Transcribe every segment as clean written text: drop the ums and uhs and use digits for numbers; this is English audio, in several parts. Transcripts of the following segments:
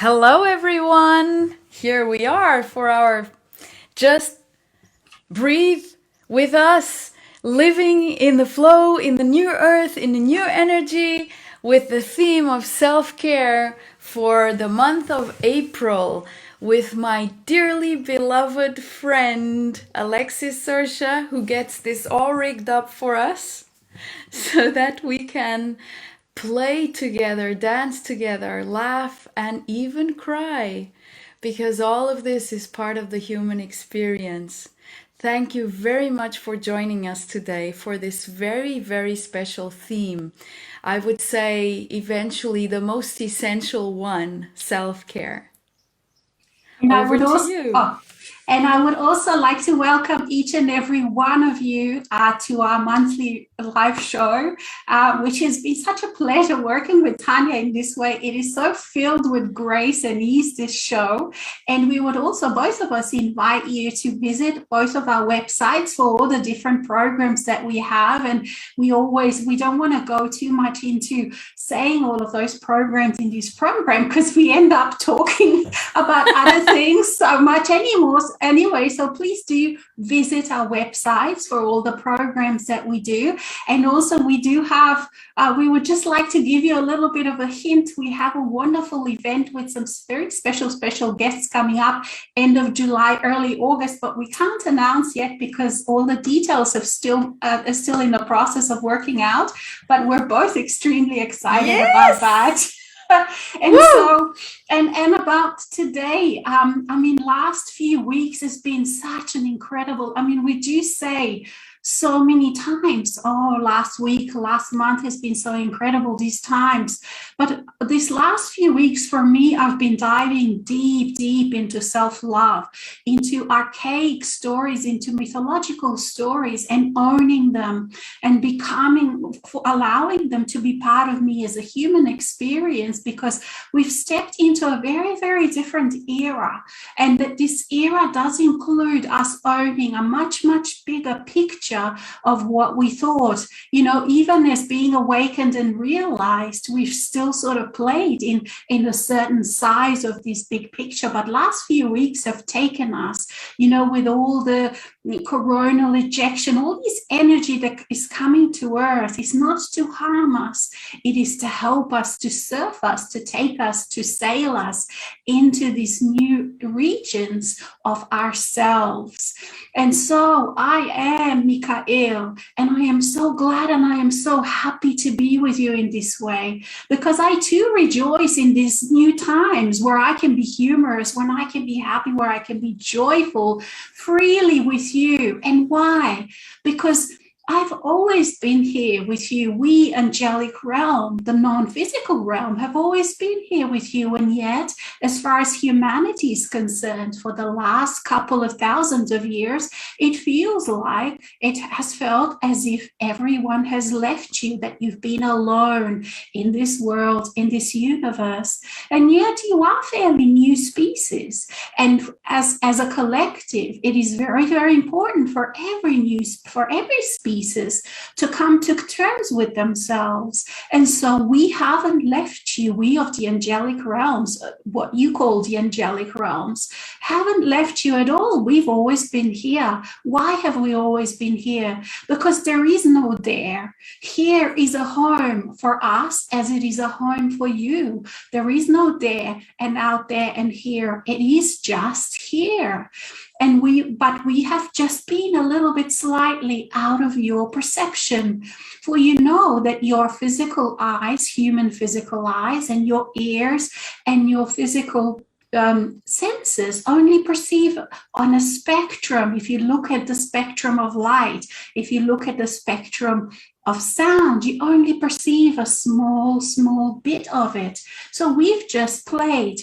Hello, everyone. Here we are for our Just Breathe with Us, living in the flow, in the new earth, in the new energy, with the theme of self care for the month of April, with my dearly beloved friend Alexis Sersha, who gets this all rigged up for us so that we can play together, dance together, laugh, and even cry, because all of this is part of the human experience. Thank you very much for joining us today for this very, very special theme. I would say eventually the most essential one, self-care. And I Over would to also, you. and I would also like to welcome each and every one of you to our monthly live show, which has been such a pleasure working with Tanya in this way. It is so filled with grace and ease, this show. And we would also, both of us, invite you to visit both of our websites for all the different programs that we have. And we don't want to go too much into saying all of those programs in this program because we end up talking about other things so much anyway. So please do visit our websites for all the programs that we do. And also we do have, we would just like to give you a little bit of a hint. We have a wonderful event with some very special guests coming up end of July, early August, but we can't announce yet because all the details are still in the process of working out, but we're both extremely excited about that. Yes! And Woo! so and about today, last few weeks has been such an incredible, we do say so many times, oh, last week, last month has been so incredible, these times. But these last few weeks for me, I've been diving deep into self-love, into archaic stories, into mythological stories, and owning them and allowing them to be part of me as a human experience, because we've stepped into a very, very different era. And that this era does include us owning a much bigger picture of what we thought. Even as being awakened and realized, we've still sort of played in a certain size of this big picture. But last few weeks have taken us, with all the coronal ejection, all this energy that is coming to earth is not to harm us. It is to help us, to surf us, to take us, to sail us into these new regions of ourselves. And so I am Mikael, and I am so glad and I am so happy to be with you in this way, because I too rejoice in these new times where I can be humorous, when I can be happy, where I can be joyful freely with you. And why? Because I've always been here with you. We, angelic realm, the non-physical realm, have always been here with you. And yet, as far as humanity is concerned, for the last couple of thousands of years, it feels like it has felt as if everyone has left you, that you've been alone in this world, in this universe. And yet you are fairly new species. And as a collective, it is very, very important for every species to come to terms with themselves. And so we haven't left you. We of the angelic realms, what you call the angelic realms, haven't left you at all. We've always been here. Why have we always been here? Because there is no there. Here is a home for us as it is a home for you. There is no there and out there and here. It is just here. But we have just been a little bit slightly out of your perception. For you know that your physical eyes, human physical eyes, and your ears and your physical senses only perceive on a spectrum. If you look at the spectrum of light, if you look at the spectrum of sound, you only perceive a small bit of it. So we've just played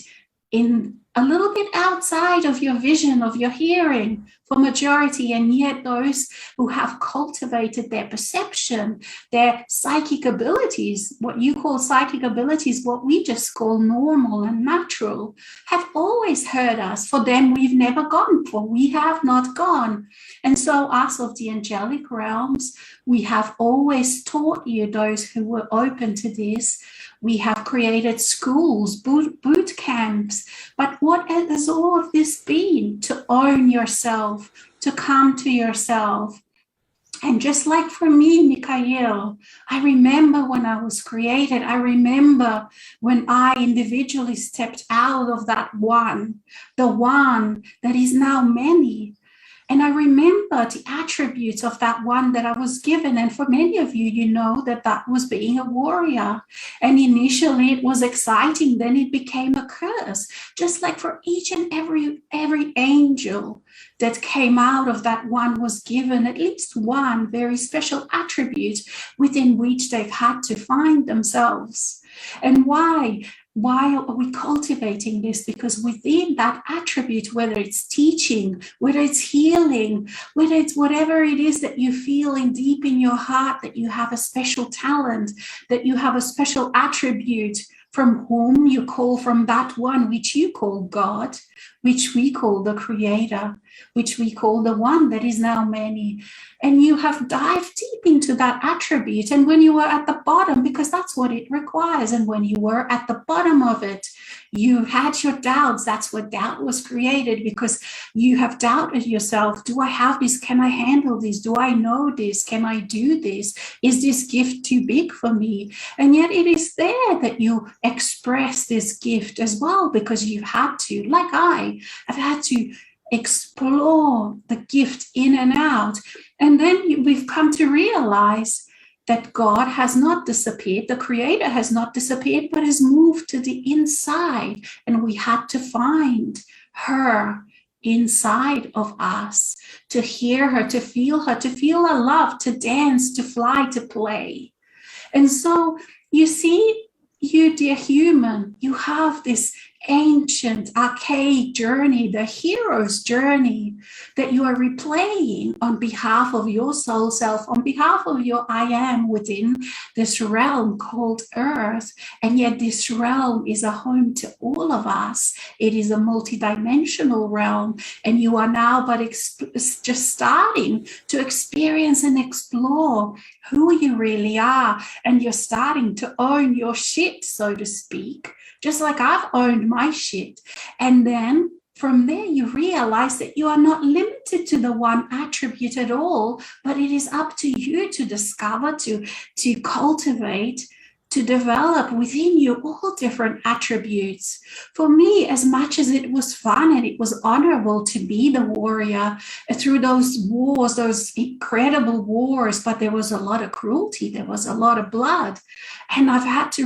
in a little bit outside of your vision, of your hearing for majority. And yet those who have cultivated their perception, their psychic abilities, what you call psychic abilities, what we just call normal and natural, have always heard us. For them, we've never gone, for we have not gone. And so us of the angelic realms, we have always taught you, those who were open to this, We have created schools, boot camps. But what has all of this been? To own yourself, to come to yourself. And just like for me, Mikhail, I remember when I was created, I remember when I individually stepped out of that one, the one that is now many. And I remember the attributes of that one that I was given. And for many of you, you know that that was being a warrior. And initially it was exciting, then it became a curse. Just like for each and every angel that came out of that one was given at least one very special attribute within which they've had to find themselves. And why? Why are we cultivating this? Because within that attribute, whether it's teaching, whether it's healing, whether it's whatever it is that you feel in deep in your heart, that you have a special talent, that you have a special attribute from whom you call, from that one which you call God, which we call the Creator, which we call the one that is now many. And you have dived deep into that attribute. And when you were at the bottom, because that's what it requires, and when you were at the bottom of it, you had your doubts. That's what doubt was created, because you have doubted yourself. Do I have this? Can I handle this? Do I know this? Can I do this? Is this gift too big for me? And yet it is there that you express this gift as well, because you've had to, like I've had to explore the gift in and out. And then we've come to realize that God has not disappeared, the Creator has not disappeared, but has moved to the inside. And we had to find her inside of us, to hear her, to feel her love, to dance, to fly, to play. And so you see, you dear human, you have this ancient, archaic journey, the hero's journey that you are replaying on behalf of your soul self, on behalf of your I am within this realm called Earth. And yet this realm is a home to all of us. It is a multidimensional realm, and you are now but just starting to experience and explore who you really are, and you're starting to own your shit, so to speak. Just like I've owned my shit. And then from there, you realize that you are not limited to the one attribute at all, but it is up to you to discover, to cultivate, to develop within you all different attributes. For me, as much as it was fun and it was honorable to be the warrior through those wars, those incredible wars, but there was a lot of cruelty, there was a lot of blood. And I've had to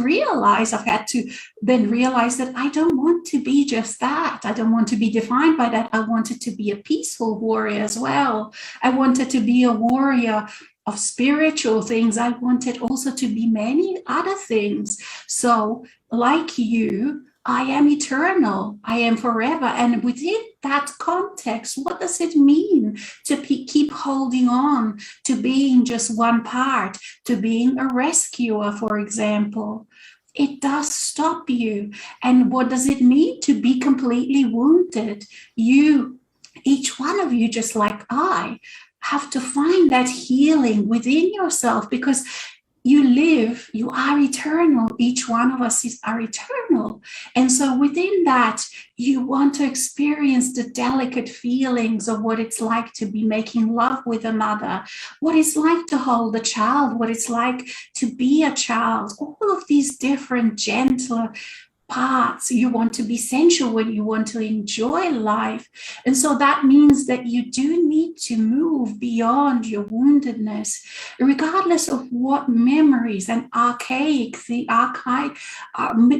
then realize that I don't want to be just that. I don't want to be defined by that. I wanted to be a peaceful warrior as well. I wanted to be a warrior of spiritual things. I wanted also to be many other things. So like you, I am eternal. I am forever. And within that context, what does it mean to keep holding on to being just one part, to being a rescuer, for example? It does stop you. And what does it mean to be completely wounded? You, each one of you, just like I, have to find that healing within yourself, because you are eternal. Each one of us are eternal. And so within that, you want to experience the delicate feelings of what it's like to be making love with another, what it's like to hold a child, what it's like to be a child, all of these different gentler parts. You want to be sensual when you want to enjoy life. And so that means that you do need to move beyond your woundedness, regardless of what memories and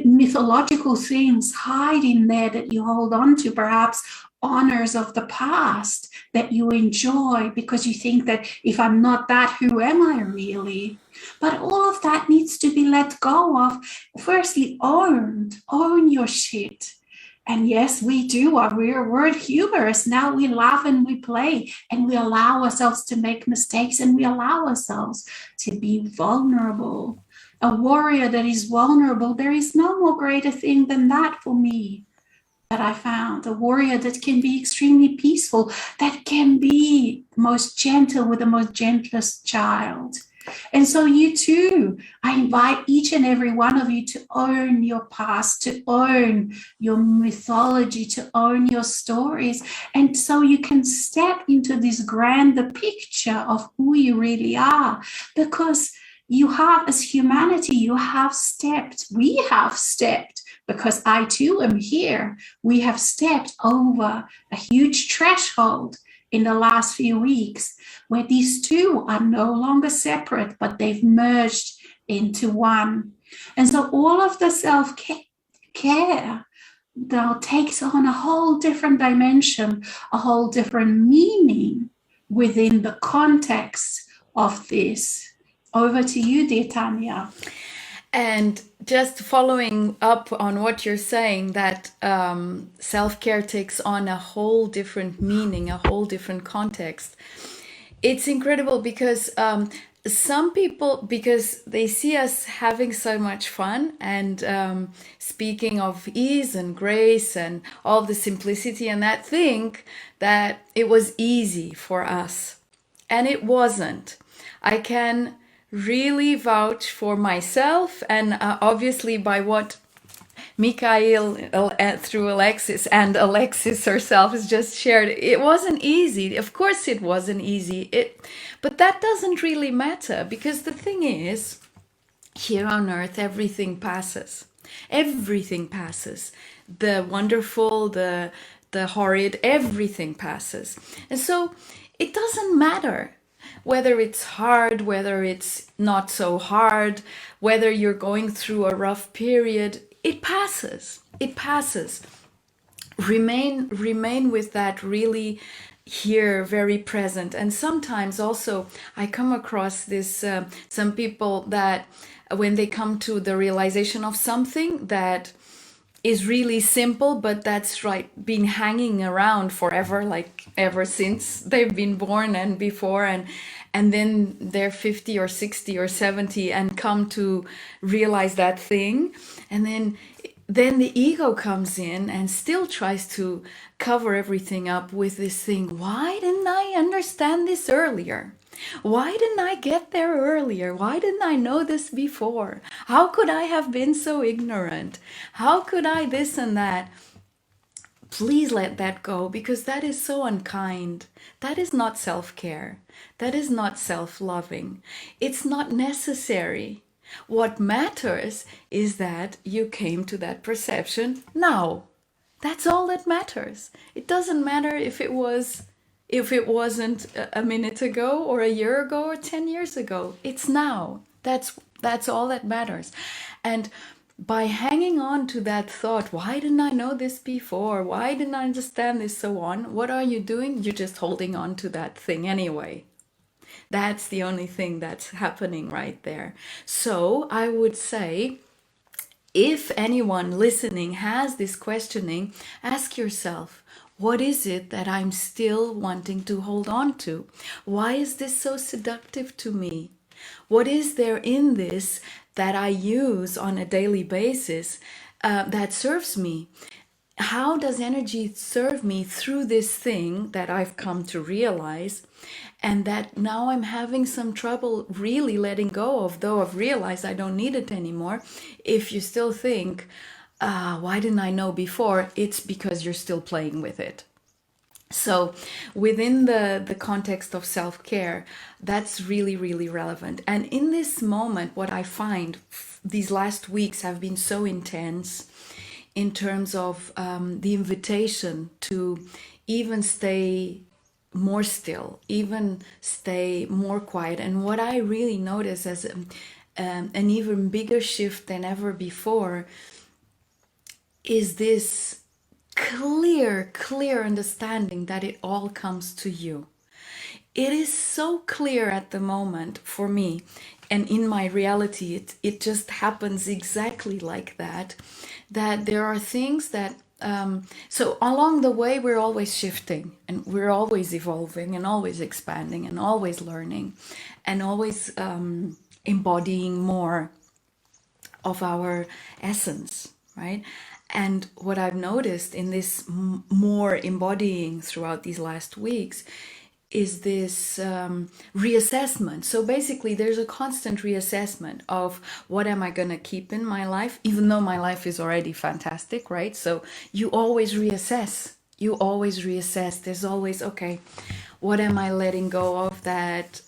mythological things hide in there that you hold on to, perhaps honors of the past that you enjoy because you think that if I'm not that, who am I really? But all of that needs to be let go of. Firstly, own your shit. And yes, we do. We're humorous. Now we laugh and we play and we allow ourselves to make mistakes and we allow ourselves to be vulnerable. A warrior that is vulnerable, there is no more greater thing than that for me. That I found a warrior that can be extremely peaceful, that can be most gentle with the most gentlest child. And so you too, I invite each and every one of you to own your past, to own your mythology, to own your stories. And so you can step into this grander picture of who you really are, because you have, as humanity, we have stepped, because I too am here. We have stepped over a huge threshold in the last few weeks where these two are no longer separate, but they've merged into one. And so all of the self-care now takes on a whole different dimension, a whole different meaning within the context of this. Over to you, dear Tanya. And just following up on what you're saying, that self-care takes on a whole different meaning, a whole different context. It's incredible because some people, because they see us having so much fun and speaking of ease and grace and all the simplicity and that, think that it was easy for us. And it wasn't. I can really vouch for myself, and obviously by what Mikhail through Alexis and Alexis herself has just shared. It wasn't easy. Of course it wasn't easy. But that doesn't really matter, because the thing is, here on earth everything passes. Everything passes. The wonderful, the horrid, everything passes. And so it doesn't matter whether it's hard, whether it's not so hard, whether you're going through a rough period. It passes. It passes. Remain with that really here, very present. And sometimes also I come across this, some people that when they come to the realization of something that is really simple, but that's right, been hanging around forever, like ever since they've been born and before, and then they're 50 or 60 or 70 and come to realize that thing, and then the ego comes in and still tries to cover everything up with this thing. Why didn't I understand this earlier? Why didn't I get there earlier? Why didn't I know this before? How could I have been so ignorant? How could I this and that? Please let that go, because that is so unkind. That is not self-care. That is not self-loving. It's not necessary. What matters is that you came to that perception now. That's all that matters. It doesn't matter if it wasn't a minute ago or a year ago or 10 years ago. It's now. That's all that matters. And by hanging on to that thought, why didn't I know this before? Why didn't I understand this? So on. What are you doing? You're just holding on to that thing anyway. That's the only thing that's happening right there. So I would say, if anyone listening has this questioning, ask yourself, what is it that I'm still wanting to hold on to? Why is this so seductive to me? What is there in this that I use on a daily basis that serves me? How does energy serve me through this thing that I've come to realize, and that now I'm having some trouble really letting go of, though I've realized I don't need it anymore? If you still think, why didn't I know before? It's because you're still playing with it. So within the context of self-care, that's really, really relevant. And in this moment, what I find, these last weeks have been so intense in terms of the invitation to even stay more still, even stay more quiet. And what I really notice as an even bigger shift than ever before is this clear understanding that it all comes to you. It is so clear at the moment for me, and in my reality it just happens exactly like that, that there are things that so along the way we're always shifting and we're always evolving and always expanding and always learning and always embodying more of our essence, right? And what I've noticed in this more embodying throughout these last weeks is this reassessment. So basically, there's a constant reassessment of what am I going to keep in my life, even though my life is already fantastic, right? So you always reassess. You always reassess. There's always, okay, what am I letting go of that?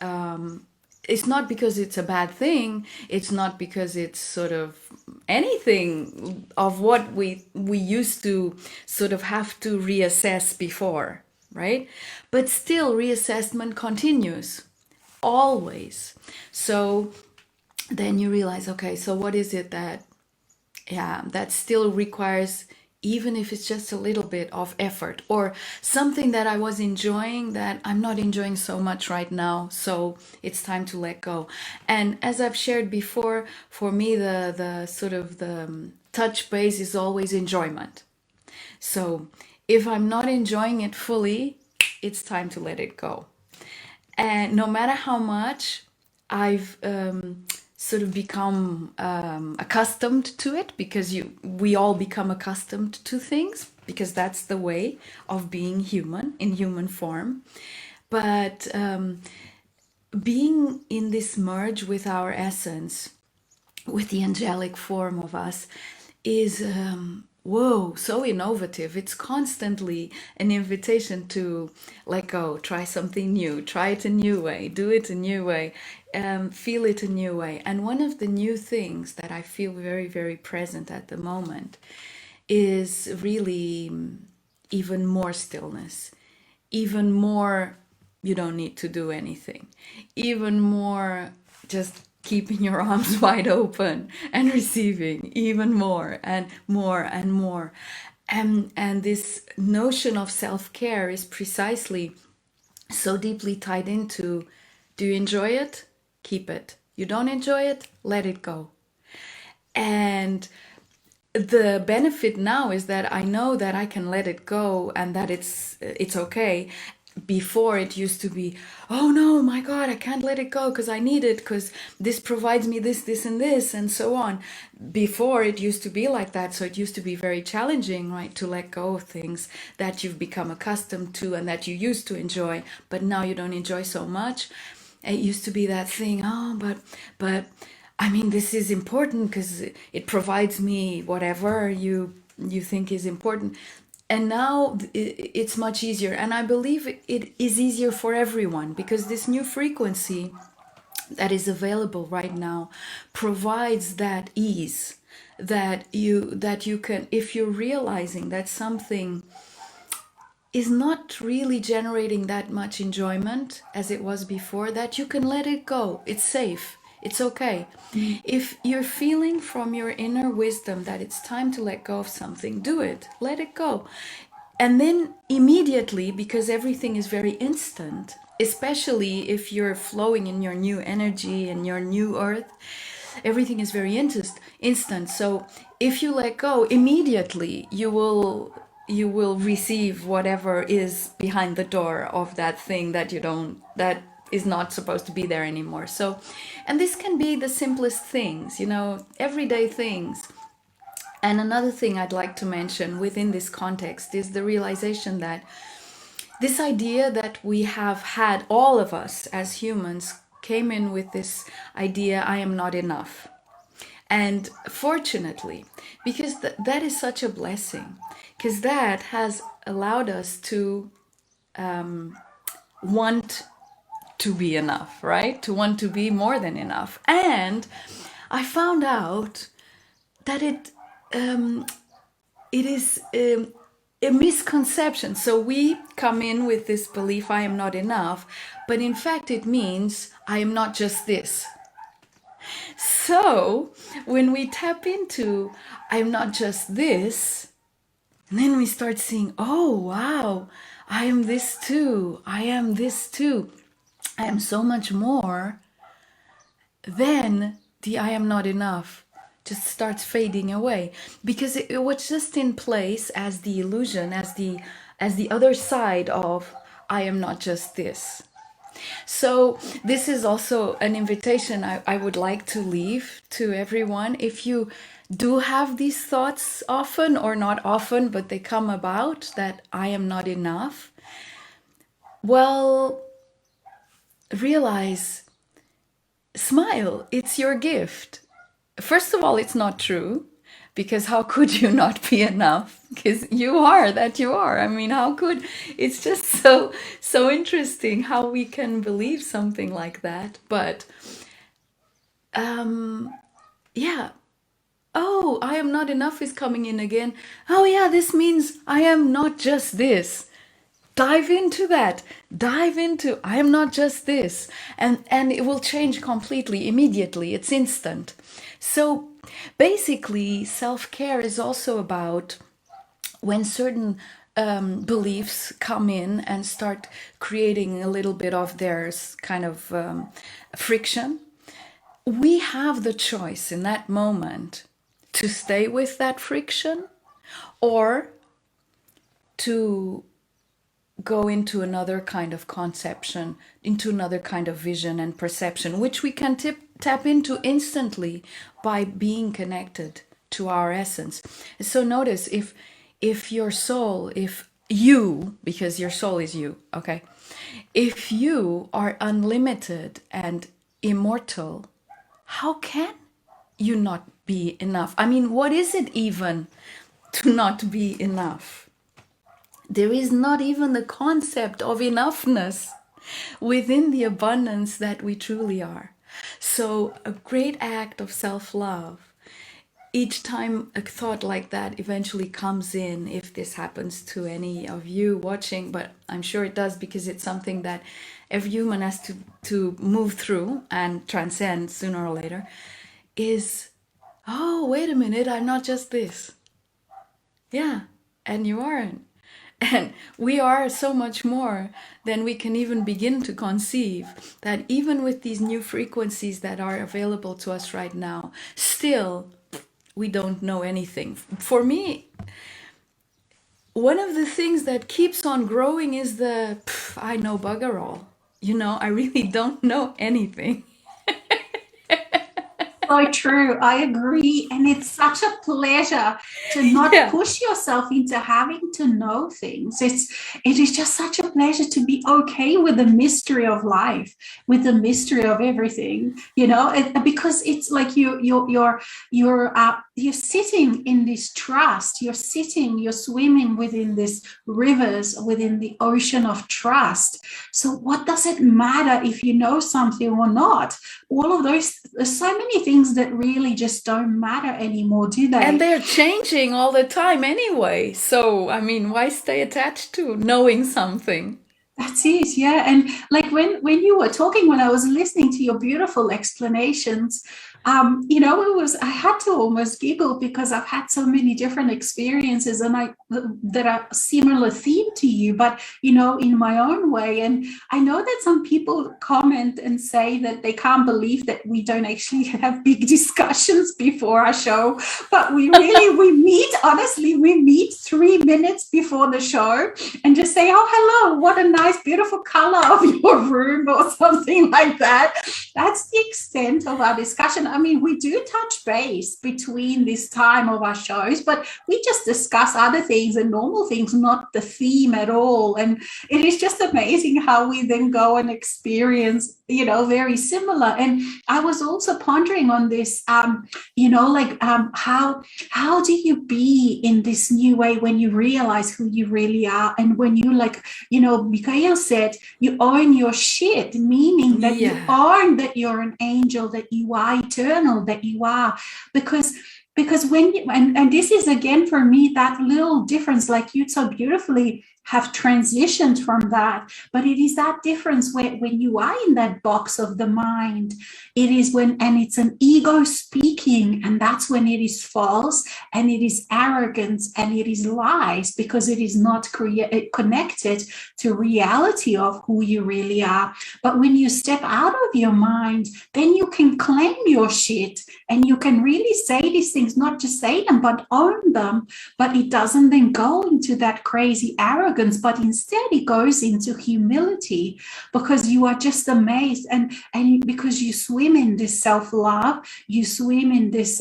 It's not because it's a bad thing. It's not because it's sort of anything of what we used to sort of have to reassess before, right? But still, reassessment continues always. So then you realize, okay, so what is it that, yeah, that still requires, even if it's just a little bit of effort, or something that I was enjoying that I'm not enjoying so much right now, so it's time to let go. And as I've shared before, for me the sort of the touch base is always enjoyment. So if I'm not enjoying it fully, it's time to let it go. And no matter how much I've sort of become accustomed to it, because we all become accustomed to things, because that's the way of being human in human form. But being in this merge with our essence, with the angelic form of us, is whoa, so innovative. It's constantly an invitation to let go, try something new, try it a new way, do it a new way, feel it a new way. And one of the new things that I feel very, very present at the moment is really even more stillness, even more, you don't need to do anything, even more just keeping your arms wide open and receiving even more and more and more. And this notion of self-care is precisely so deeply tied into, do you enjoy it? Keep it. You don't enjoy it? Let it go. And the benefit now is that I know that I can let it go and that it's okay. Before, it used to be, oh no, my God, I can't let it go because I need it, because this provides me this and this and so on. Before, it used to be like that. So it used to be very challenging, right, to let go of things that you've become accustomed to and that you used to enjoy, but now you don't enjoy so much. It used to be that thing, oh, but I mean, this is important because it provides me whatever you think is important. And now it's much easier. And I believe it is easier for everyone, because this new frequency that is available right now provides that ease that you can, if you're realizing that something is not really generating that much enjoyment as it was before, that you can let it go. It's safe. It's okay. If you're feeling from your inner wisdom that it's time to let go of something, do it. Let it go. And then immediately, because everything is very instant, especially if you're flowing in your new energy and your new earth, everything is very instant. So if you let go, immediately you will receive whatever is behind the door of that thing that that is not supposed to be there anymore. So, and this can be the simplest things, everyday things. And another thing I'd like to mention within this context is the realization that this idea that we have had, all of us as humans came in with this idea, I am not enough. And fortunately, because that is such a blessing, because that has allowed us to want to be enough, right? To want to be more than enough. And I found out that it is a misconception. So we come in with this belief, I am not enough, but in fact it means I am not just this. So when we tap into I am not just this, and then we start seeing, oh wow, I am this too, I am this too, I am so much more, then the I am not enough just starts fading away, because it was just in place as the illusion, as the other side of I am not just this. So this is also an invitation I would like to leave to everyone. If you do have these thoughts often, or not often, but they come about, that I am not enough, well, realize, smile, it's your gift. First of all, it's not true, because how could you not be enough? Because you are that you are. I mean, how could, it's just so interesting how we can believe something like that. But yeah, oh, I am not enough is coming in again. Oh yeah, this means I am not just this. Dive into that. Dive into I am not just this. And it will change completely immediately. It's instant. So basically, self-care is also about when certain beliefs come in and start creating a little bit of their kind of friction. We have the choice in that moment to stay with that friction or to go into another kind of conception, into another kind of vision and perception, which we can tap into instantly by being connected to our essence. So notice if your soul, if you, because your soul is you, okay, if you are unlimited and immortal, how can you not be enough? I mean, what is it even to not be enough? There is not even the concept of enoughness within the abundance that we truly are. So a great act of self-love, each time a thought like that eventually comes in, if this happens to any of you watching, but I'm sure it does, because it's something that every human has to move through and transcend sooner or later, is, oh, wait a minute, I'm not just this. Yeah, and you aren't. And we are so much more than we can even begin to conceive, that even with these new frequencies that are available to us right now, still we don't know anything. For me, one of the things that keeps on growing is the I know bugger all. You know, I really don't know anything. So true. I agree. And it's such a pleasure to not Yeah. push yourself into having to know things. It is just such a pleasure to be okay with the mystery of life, with the mystery of everything, because it's like you're sitting in this trust. You're swimming within this rivers, within the ocean of trust. So what does it matter if you know something or not? All of those, there's so many things that really just don't matter anymore, do they? And they're changing all the time anyway. So, I mean, why stay attached to knowing something? That's it, yeah. And like when you were talking, when I was listening to your beautiful explanations, I had to almost giggle, because I've had so many different experiences and that are similar theme to you, but in my own way. And I know that some people comment and say that they can't believe that we don't actually have big discussions before our show, but we meet 3 minutes before the show and just say, oh, hello, what a nice, beautiful color of your room, or something like that. That's the extent of our discussion. I mean, we do touch base between this time of our shows, but we just discuss other things and normal things, not the theme at all. And it is just amazing how we then go and experience, very similar. And I was also pondering on this, how do you be in this new way when you realize who you really are, and when you, Mikhail said, you own your shit, meaning that you own that you're an angel, that you are eternal, that you are, because when you, and this is again for me that little difference, like you so beautifully have transitioned from that, but it is that difference when you are in that box of the mind, it is and it's an ego speaking, and that's when it is false, and it is arrogance, and it is lies, because it is not connected to reality of who you really are. But when you step out of your mind, then you can claim your shit, and you can really say these things, not just say them, but own them. But it doesn't then go into that crazy arrogance, but instead it goes into humility, because you are just amazed, and because you swim in this self-love, you swim in this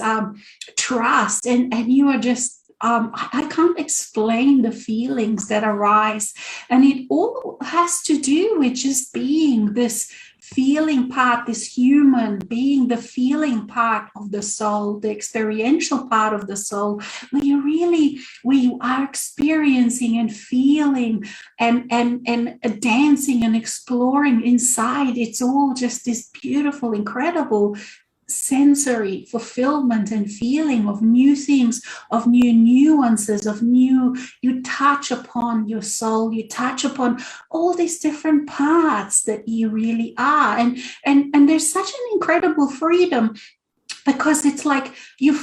trust, and you are just I can't explain the feelings that arise, and it all has to do with just being this feeling part, this human being, the feeling part of the soul, the experiential part of the soul, where we are experiencing and feeling and dancing and exploring inside. It's all just this beautiful, incredible sensory fulfillment and feeling of new things, of new nuances, you touch upon your soul, you touch upon all these different parts that you really are, and there's such an incredible freedom, because it's like you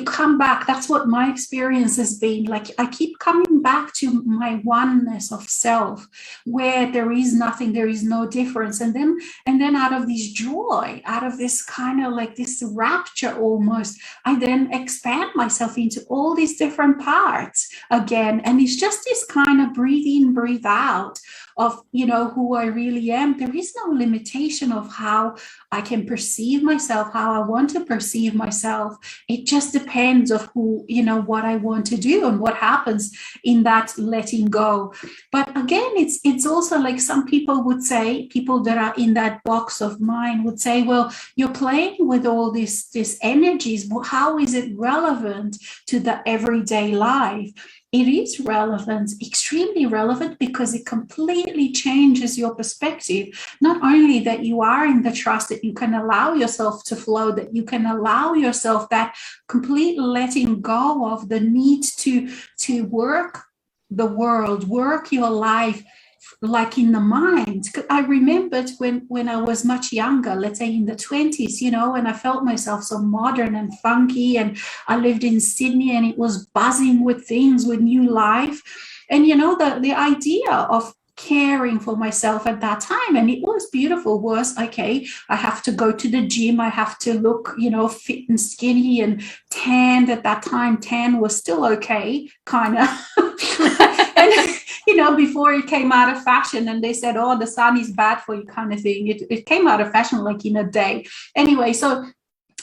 come back. That's what my experience has been like. I keep coming back to my oneness of self, where there is nothing, there is no difference, and then out of this joy, out of this kind of like this rapture almost, I then expand myself into all these different parts again, and it's just this kind of breathe in, breathe out of who I really am. There is no limitation of how I can perceive myself, how I want to perceive myself. It just depends of who, what I want to do and what happens in that letting go. But again, it's also like some people would say, people that are in that box of mine would say, well, you're playing with all these energies. How is it relevant to the everyday life? It is relevant, extremely relevant, because it completely changes your perspective. Not only that you are in the trust, that you can allow yourself to flow, that you can allow yourself that complete letting go of the need to work the world, work your life, like in the mind. I remembered when I was much younger, let's say in the 20s, and I felt myself so modern and funky, and I lived in Sydney and it was buzzing with things, with new life. And the idea of caring for myself at that time, and it was beautiful, was okay, I have to go to the gym, I have to look fit and skinny and tanned. At that time, tan was still okay, kind of. And before it came out of fashion and they said, oh, the sun is bad for you, kind of thing, it came out of fashion like in a day. Anyway, so,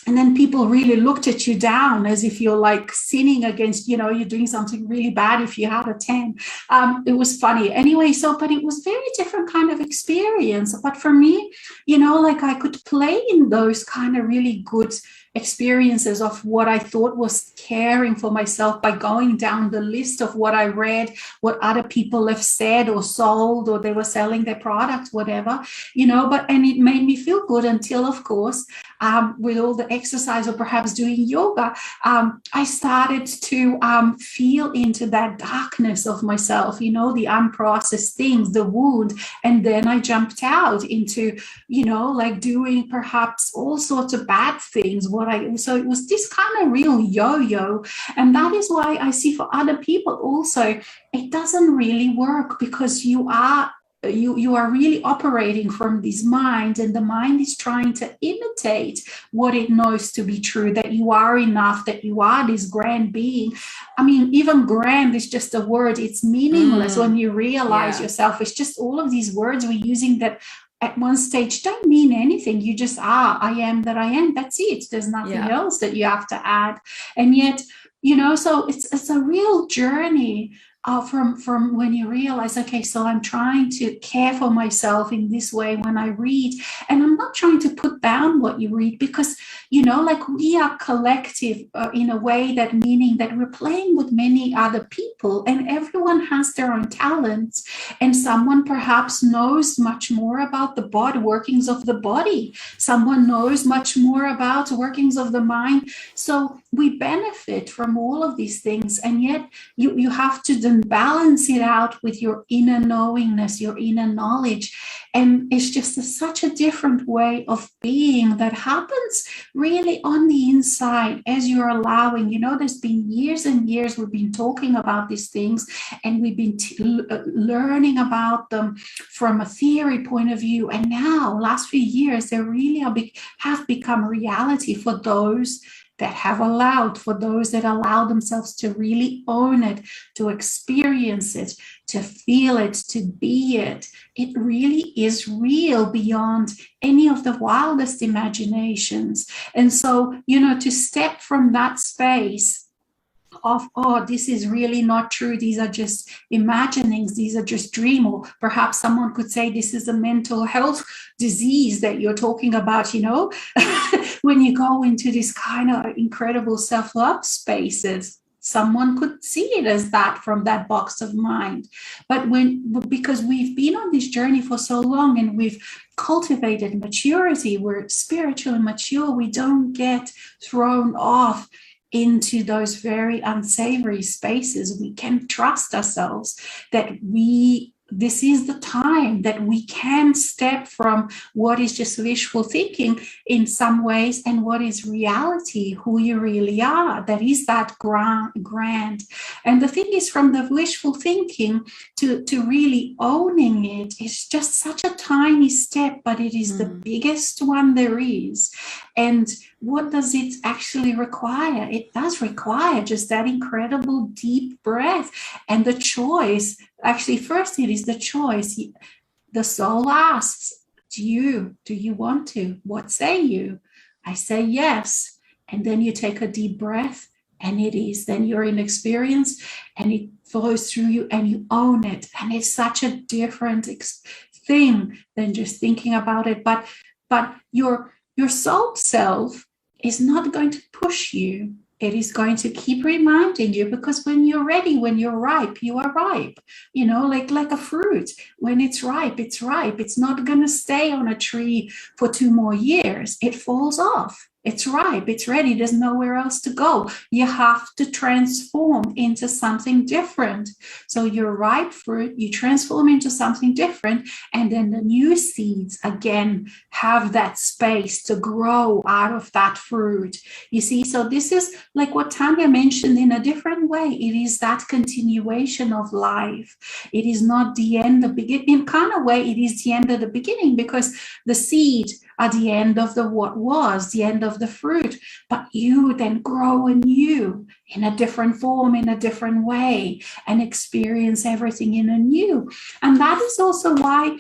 and then people really looked at you down as if you're like sinning against, you're doing something really bad if you had a tan. It was funny. Anyway, so, but it was very different kind of experience. But for me, like I could play in those kind of really good experiences of what I thought was caring for myself by going down the list of what I read, what other people have said or sold, or they were selling their product, whatever, and it made me feel good until, of course, with all the exercise or perhaps doing yoga, I started to feel into that darkness of myself, the unprocessed things, the wound. And then I jumped out into, like doing perhaps all sorts of bad things. So it was this kind of real yo-yo. And that is why I see for other people also, it doesn't really work, because you are really operating from this mind, and the mind is trying to imitate what it knows to be true, that you are enough, that you are this grand being. I mean, even grand is just a word. It's meaningless when you realize yourself. It's just all of these words we're using that at one stage don't mean anything. You just are, I am that I am. That's it. There's nothing else that you have to add. And yet, so it's a real journey from when you realize, okay, so I'm trying to care for myself in this way when I read, and I'm not trying to put down what you read, because like we are collective in a way, that meaning that we're playing with many other people, and everyone has their own talents, and someone perhaps knows much more about the body, workings of the body, someone knows much more about workings of the mind. So we benefit from all of these things, and yet you have to then balance it out with your inner knowingness, your inner knowledge. And it's just such a different way of being that happens really on the inside as you're allowing. There's been years and years we've been talking about these things, and we've been learning about them from a theory point of view. And now, last few years, they really have become reality for those that have allowed, for those that allow themselves to really own it, to experience it, to feel it, to be it. It really is real beyond any of the wildest imaginations. And so, to step from that space of, oh, this is really not true, these are just imaginings, these are just dream, or perhaps someone could say this is a mental health disease that you're talking about, you know, when you go into this kind of incredible self-love spaces. Someone could see it as that from that box of mind. But because we've been on this journey for so long and we've cultivated maturity, we're spiritually mature, we don't get thrown off into those very unsavory spaces. We can trust ourselves that this is the time that we can step from what is just wishful thinking in some ways and what is reality, who you really are. That is that grand. And the thing is, from the wishful thinking to really owning it is just such a tiny step, but it is the biggest one there is. And what does it actually require? It does require just that incredible deep breath and the choice. Actually, first it is the choice. The soul asks, do you want to? What say you? I say yes. And then you take a deep breath and it is. Then you're in experience and it flows through you and you own it. And it's such a different thing than just thinking about it. But your soul self is not going to push you. It is going to keep reminding you, because when you're ready, when you're ripe, you are ripe. You know, like a fruit. When it's ripe, it's ripe. It's not going to stay on a tree for 2 more years. It falls off. It's ripe. It's ready. There's nowhere else to go. You have to transform into something different. So your ripe fruit, you transform into something different, and then the new seeds again have that space to grow out of that fruit. You see, so this is like what Tanya mentioned in a different way. It is that continuation of life. It is not the end, the beginning. In kind of way, it is the end of the beginning, because the seed are the end of the what was, the end of the fruit, but you then grow anew in a different form, in a different way, and experience everything in a new. And that is also why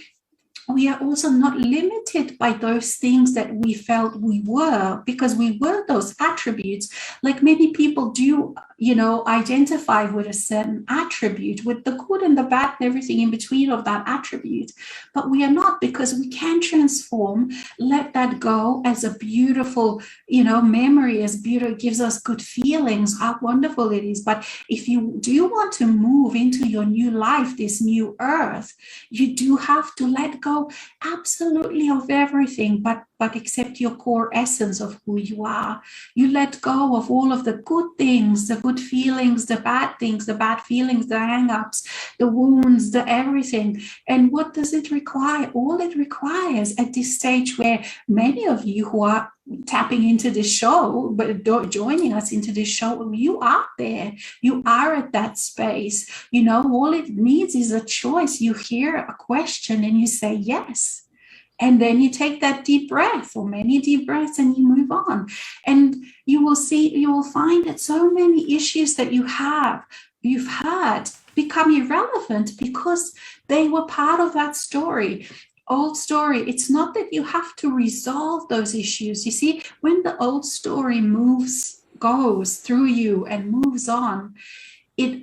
we are also not limited by those things that we felt we were, because we were those attributes. Like many people do, you know, identify with a certain attribute, with the good and the bad and everything in between of that attribute. But we are not, because we can transform, let that go as a beautiful, you know, memory, as beautiful, gives us good feelings, how wonderful it is. But if you do want to move into your new life, this new earth, you do have to let go absolutely of everything, but accept your core essence of who you are. You let go of all of the good things, the good feelings, the bad things, the bad feelings, the hang-ups, the wounds, the everything. And what does it require? All it requires at this stage, where many of you who are tapping into this show, but joining us into this show, you are there. You are at that space. You know, all it needs is a choice. You hear a question and you say yes. And then you take that deep breath, or many deep breaths, and you move on. And you will find that so many issues that you've had become irrelevant, because they were part of that story. Old story. It's not that you have to resolve those issues. You see, when the old story goes through you and moves on,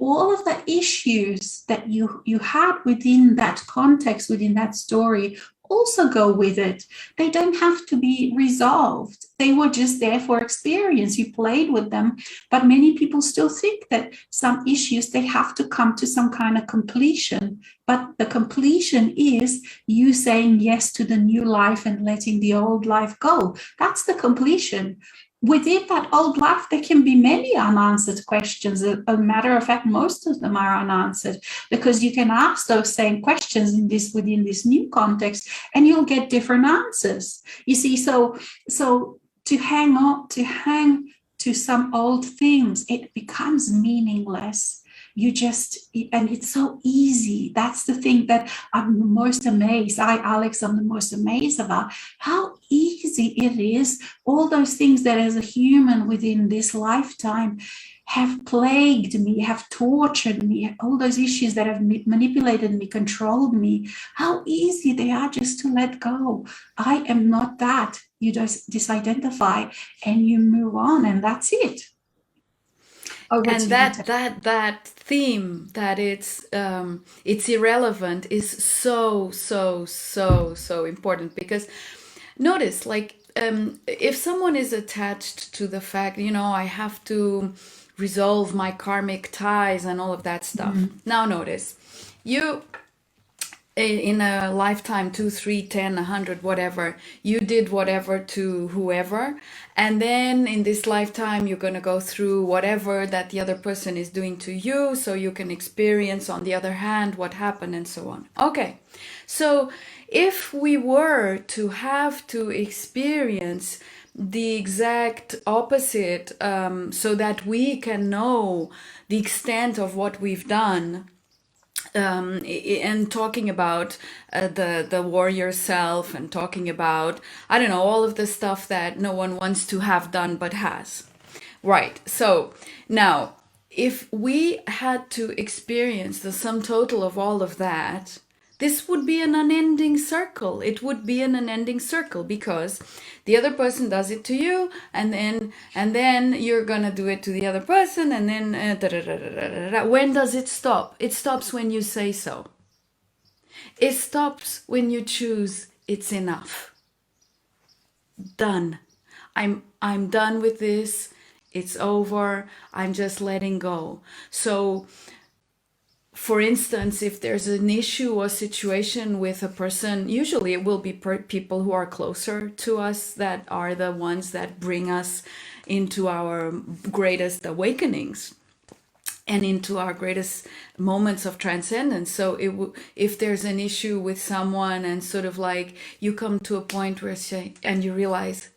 all of the issues that you had within that context, within that story, also go with it. They don't have to be resolved. They were just there for experience. You played with them. But many people still think that some issues, they have to come to some kind of completion. But the completion is you saying yes to the new life and letting the old life go. That's the completion. Within that old life, there can be many unanswered questions. As a matter of fact, most of them are unanswered, because you can ask those same questions within this new context, and you'll get different answers. You see, so to hang to some old things, it becomes meaningless. And it's so easy. That's the thing that I'm the most amazed. Alex, I'm the most amazed about how easy it is. All those things that as a human within this lifetime have plagued me, have tortured me, all those issues that have manipulated me, controlled me, how easy they are just to let go. I am not that. You just disidentify and you move on, and that's it. Over And to you. that theme that it's irrelevant is so important, because notice, like, if someone is attached to the fact, I have to resolve my karmic ties and all of that stuff. Now notice, you in a lifetime, 2, 3, 10, 100, whatever, you did whatever to whoever, and then in this lifetime you're going to go through whatever that the other person is doing to you, so you can experience on the other hand what happened and so on. Okay, so if we were to have to experience the exact opposite, so that we can know the extent of what we've done, and talking about the warrior self, and talking about, I don't know, all of the stuff that no one wants to have done but has. Right. So now, if we had to experience the sum total of all of that, this would be an unending circle. It would be an unending circle, because the other person does it to you, and then you're gonna do it to the other person, and then when does it stop? It stops when you say so. It stops when you choose it's enough. Done. I'm done with this. It's over. I'm just letting go. So, for instance, if there's an issue or situation with a person, usually it will be people who are closer to us that are the ones that bring us into our greatest awakenings and into our greatest moments of transcendence. So if there's an issue with someone, and sort of like you come to a point where and you realize,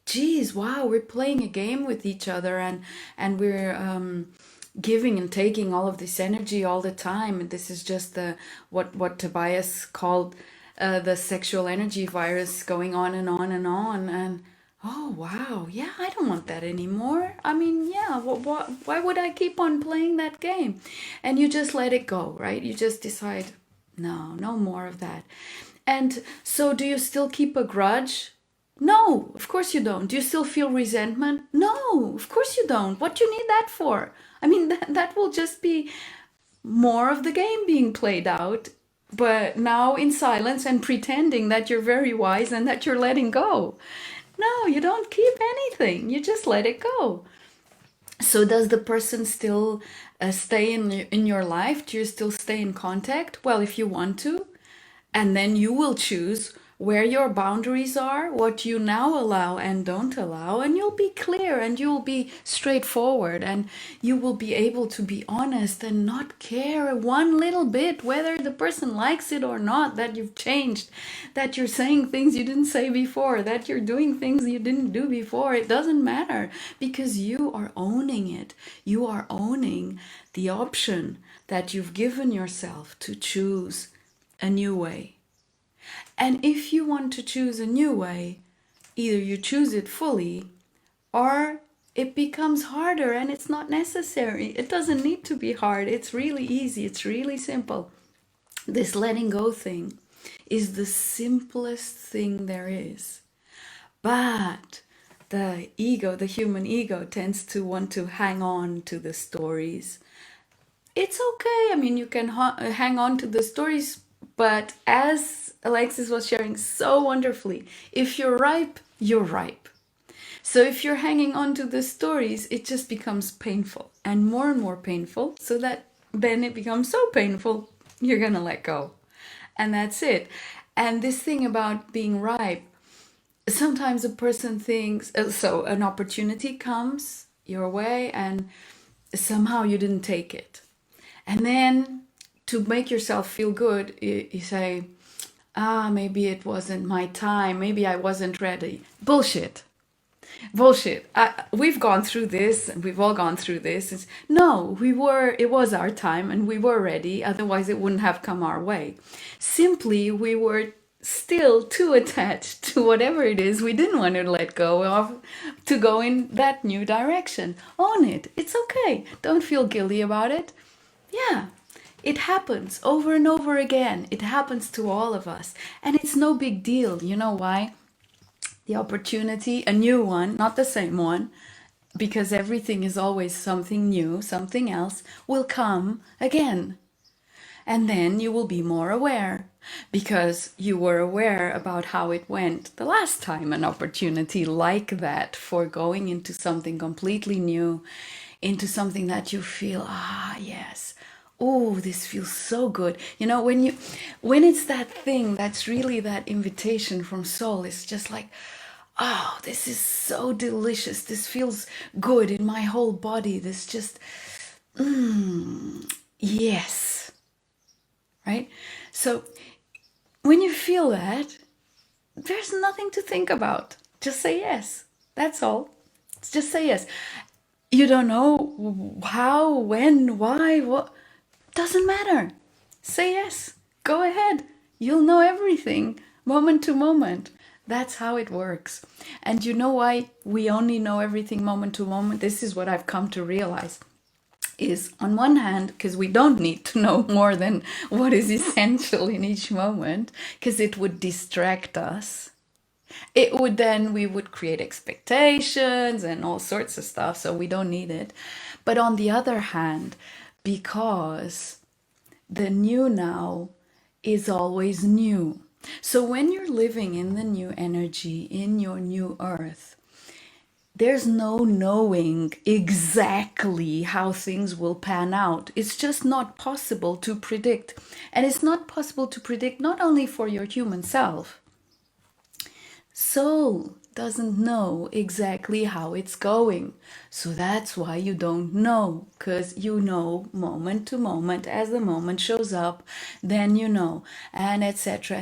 geez, wow, we're playing a game with each other, and we're giving and taking all of this energy all the time. And this is just the what Tobias called the sexual energy virus, going on and on and on. And oh wow, yeah, I don't want that anymore. I mean, yeah, why would I keep on playing that game? And you just let it go, right? You just decide, no more of that. And so, do you still keep a grudge? No, of course you don't. Do you still feel resentment? No, of course you don't. What do you need that for? I mean, that will just be more of the game being played out, but now in silence, and pretending that you're very wise and that you're letting go. No, you don't keep anything. You just let it go. So does the person still stay in your life? Do you still stay in contact? Well, if you want to, and then you will choose where your boundaries are, what you now allow and don't allow, and you'll be clear, and you'll be straightforward, and you will be able to be honest and not care one little bit whether the person likes it or not, that you've changed, that you're saying things you didn't say before, that you're doing things you didn't do before. It doesn't matter, because you are owning it. You are owning the option that you've given yourself to choose a new way. And if you want to choose a new way, either you choose it fully, or it becomes harder and it's not necessary. It doesn't need to be hard. It's really easy. It's really simple. This letting go thing is the simplest thing there is. But the ego, the human ego, tends to want to hang on to the stories. It's okay. I mean, you can hang on to the stories, but as Alexis was sharing so wonderfully, if you're ripe, you're ripe. So if you're hanging on to the stories, it just becomes painful and more painful, so that then it becomes so painful, you're gonna let go. And that's it. And this thing about being ripe, sometimes a person thinks, so an opportunity comes your way and somehow you didn't take it. And then to make yourself feel good, you say, maybe it wasn't my time. Maybe I wasn't ready. Bullshit. Bullshit. We've gone through this, and we've all gone through this. No, it was our time and we were ready. Otherwise it wouldn't have come our way. Simply, we were still too attached to whatever it is we didn't want to let go of, to go in that new direction. Own it. It's okay. Don't feel guilty about it. Yeah, it happens over and over again. It happens to all of us. And it's no big deal. You know why? The opportunity, a new one, not the same one, because everything is always something new, something else will come again. And then you will be more aware because you were aware about how it went the last time an opportunity like that for going into something completely new, into something that you feel, yes, oh, this feels so good. You know, when it's that thing that's really that invitation from soul, it's just like, oh, this is so delicious. This feels good in my whole body. This just, yes, right? So when you feel that, there's nothing to think about. Just say yes. That's all. Just say yes. You don't know how, when, why, what. Doesn't matter. Say yes. Go ahead. You'll know everything moment to moment. That's how it works. And you know why we only know everything moment to moment? This is what I've come to realize. Is on one hand, because we don't need to know more than what is essential in each moment, because it would distract us. It would then, we would create expectations and all sorts of stuff, so we don't need it. But on the other hand, because the new now is always new. So when you're living in the new energy, in your new earth, there's no knowing exactly how things will pan out. It's just not possible to predict. And it's not possible to predict not only for your human self. Soul doesn't know exactly how it's going. So that's why you don't know, because you know moment to moment as the moment shows up, then you know, and etc.,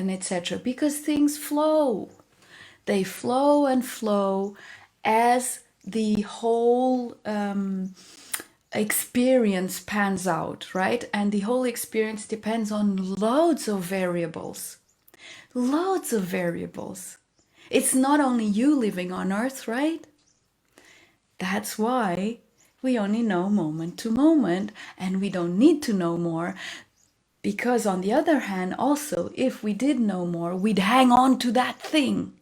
because things flow. They flow and flow as the whole experience pans out, right? And the whole experience depends on loads of variables. Loads of variables. It's not only you living on Earth, right? That's why we only know moment to moment, and we don't need to know more. Because on the other hand, also, if we did know more, we'd hang on to that thing.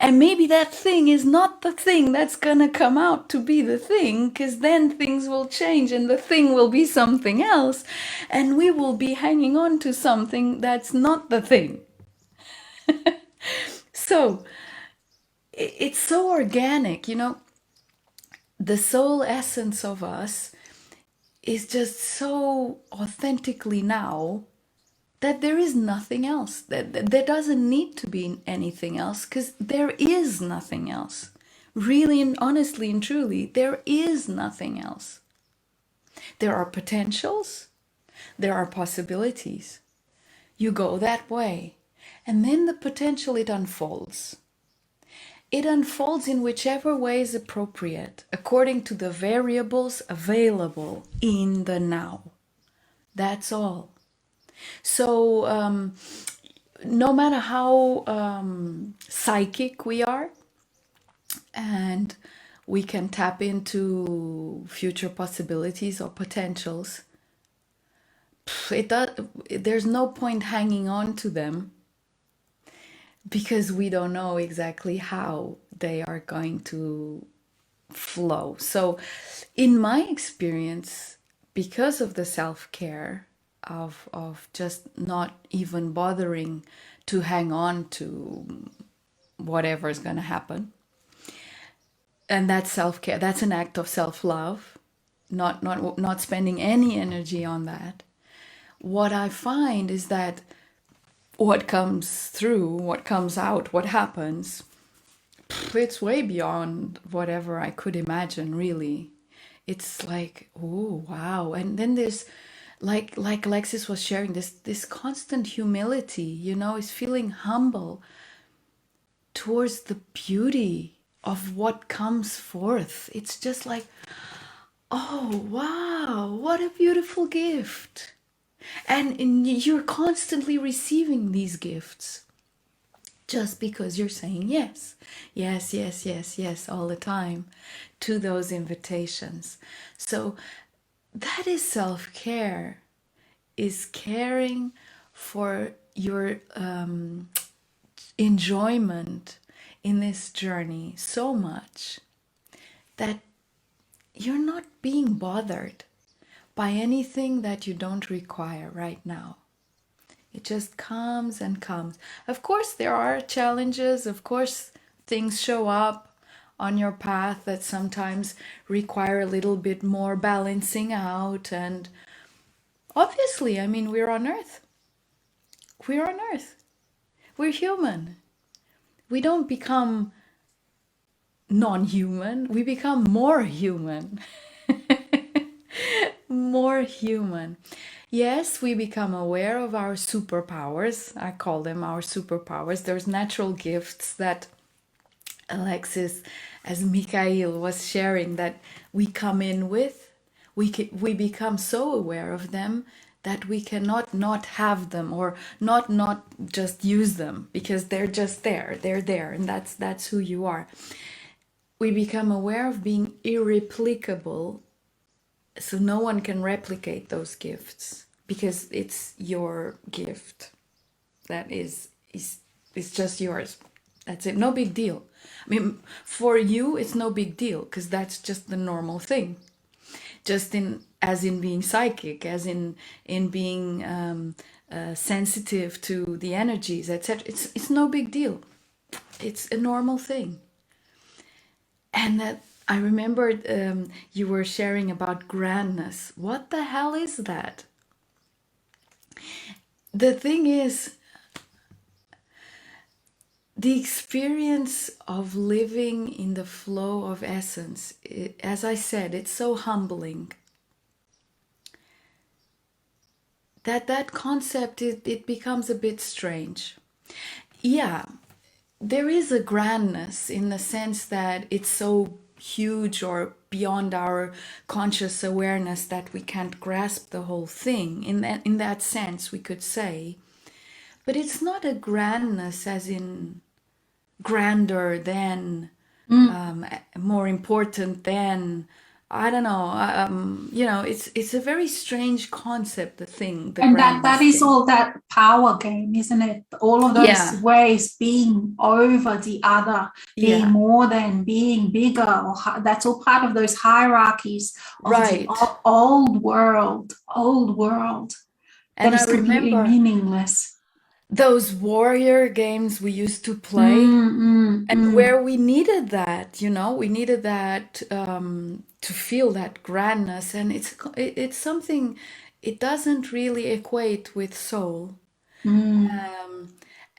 And maybe that thing is not the thing that's gonna come out to be the thing, because then things will change and the thing will be something else, and we will be hanging on to something that's not the thing. So it's so organic, you know, the soul essence of us is just so authentically now that there is nothing else. That there doesn't need to be anything else, because there is nothing else. Really and honestly and truly, there is nothing else. There are potentials, there are possibilities. You go that way, and then the potential, it unfolds. It unfolds in whichever way is appropriate, according to the variables available in the now. That's all. So no matter how psychic we are, and we can tap into future possibilities or potentials, there's no point hanging on to them, because we don't know exactly how they are going to flow. So in my experience, because of the self-care of just not even bothering to hang on to whatever is going to happen, and that's self-care, that's an act of self-love, not spending any energy on that. What I find is that what comes through, what comes out, what happens, it's way beyond whatever I could imagine, really. It's like, oh wow. And then there's like Alexis was sharing, this constant humility, you know, is feeling humble towards the beauty of what comes forth. It's just like, oh wow, what a beautiful gift. And you're constantly receiving these gifts just because you're saying yes, yes, yes, yes, yes, all the time to those invitations. So that is self-care, is caring for your enjoyment in this journey so much that you're not being bothered by anything that you don't require right now. It just comes and comes. Of course, there are challenges. Of course, things show up on your path that sometimes require a little bit more balancing out. And obviously, I mean, we're on Earth. We're on Earth. We're human. We don't become non-human. We become more human. More human. Yes, we become aware of our superpowers. I call them our superpowers. There's natural gifts that Alexis, as Mikhail was sharing, that we come in with. We become so aware of them that we cannot not have them, or not just use them, because they're just there. They're there, and that's who you are. We become aware of being irreplicable, so no one can replicate those gifts, because it's your gift. That is just yours. That's it. No big deal. I mean, for you, it's no big deal, because that's just the normal thing. Just as in being psychic, as in being sensitive to the energies, etc. It's no big deal. It's a normal thing. And that I remembered you were sharing about grandness. What the hell is that? The thing is, the experience of living in the flow of essence, as I said, it's so humbling. That concept, it becomes a bit strange. Yeah, there is a grandness in the sense that it's so huge or beyond our conscious awareness that we can't grasp the whole thing. In that sense, we could say. But it's not a grandness as in grander than, more important than, I don't know, it's a very strange concept, the And that grandness is thing. all that power game, isn't it? All of those Yeah, ways, being over the other, being yeah, more than, being bigger, or that's all part of those hierarchies of the right. old world that And I is completely remember meaningless. those warrior games we used to play, Mm, mm, and mm. where we needed that, we needed that, to feel that grandness. And it's something, it doesn't really equate with soul. Mm.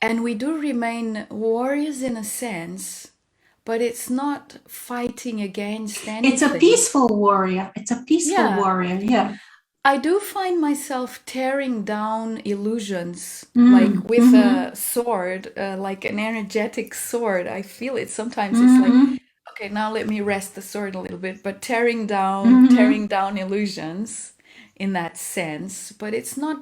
And we do remain warriors in a sense, but it's not fighting against It's a anything. peaceful warrior. It's a peaceful Yeah, warrior. Yeah. I do find myself tearing down illusions, like Mm, with mm-hmm, a sword, like an energetic sword. I feel it sometimes. It's like, mm-hmm, okay, now let me rest the sword a little bit, but mm-hmm. tearing down illusions in that sense. But it's not,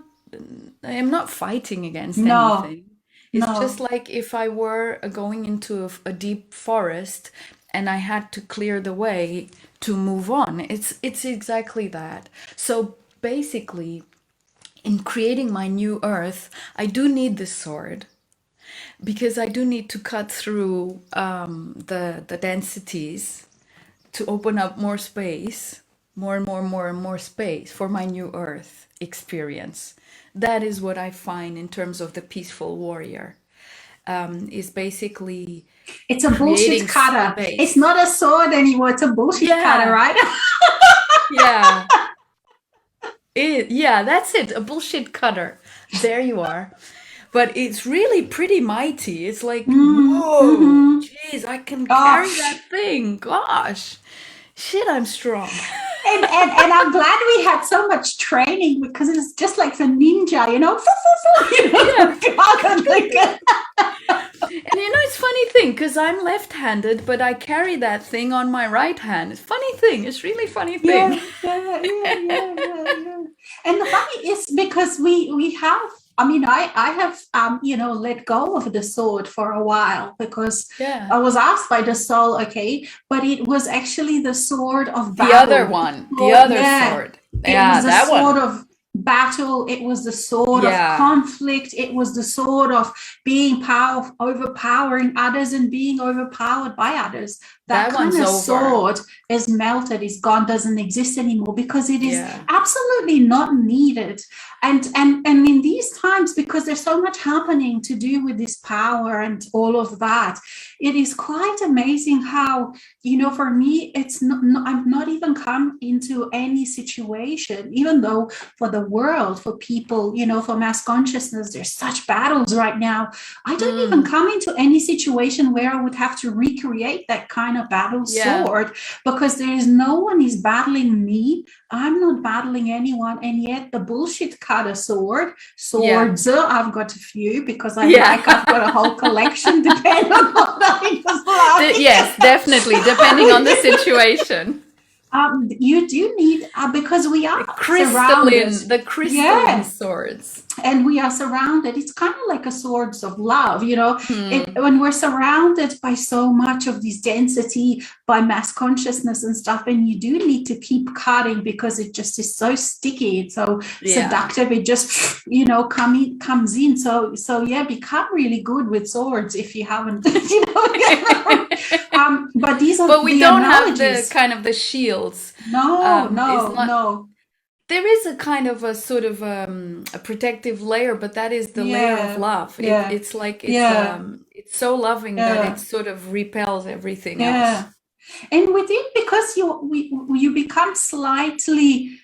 I'm not fighting against No, anything. It's just no. like if I were going into a deep forest and I had to clear the way to move on. It's exactly that. So basically, in creating my new earth, I do need this sword, because I do need to cut through the densities to open up more space, more and more and more and more space for my new earth experience. That is what I find in terms of the peaceful warrior, is basically It's a bullshit creating cutter. It's space. not a sword anymore. It's a bullshit cutter, Yeah, right? yeah. Yeah, that's it, a bullshit cutter. There you are. But it's really pretty mighty. It's like, Mm, whoa, mm-hmm. jeez, I can Oh, carry that thing. Gosh, shit, I'm strong. and I'm glad we had so much training, because it's just like the ninja, Yeah, completely. like, And it's funny thing, because I'm left-handed, but I carry that thing on my right hand. It's funny thing. It's really funny thing. yeah, yeah, yeah, yeah, yeah, yeah. And the funny is, because we have, I mean, I have let go of the sword for a while, because Yeah. I was asked by the soul, okay, but it was actually the sword of The other battle. one, the Sword, other yeah, sword. it Yeah, was a that sword one. of battle, it was the sword of Yeah. conflict, it was the sword of being overpowering others and being overpowered by others. That That kind one's of over. sword is melted, is gone, doesn't exist anymore, because it is Yeah. absolutely not needed. And in these times, because there's so much happening to do with this power and all of that, it is quite amazing how, for me, it's not, I've not even come into any situation, even though for the world, for people, for mass consciousness, there's such battles right now. I don't even come into any situation where I would have to recreate that kind of battle sword, because there is no one is battling me. I'm not battling anyone, and yet the bullshit cutter swords. I've got a few because I've got a whole collection, depending on what I just like. Yes, definitely, depending on the situation. You do need, because we are Crystalline, surrounded. the crystalline swords. And we are surrounded. It's kind of like a swords of love, when we're surrounded by so much of this density, by mass consciousness and stuff, and you do need to keep cutting, because it just is so sticky, it's so seductive, it just comes in. So become really good with swords if you haven't. But these are, but we the don't analogies. have the kind of the shields. No. There is a kind of a sort of a protective layer, but that is the layer of love. It's like it's so loving that it sort of repels everything else. And within, because you become slightly,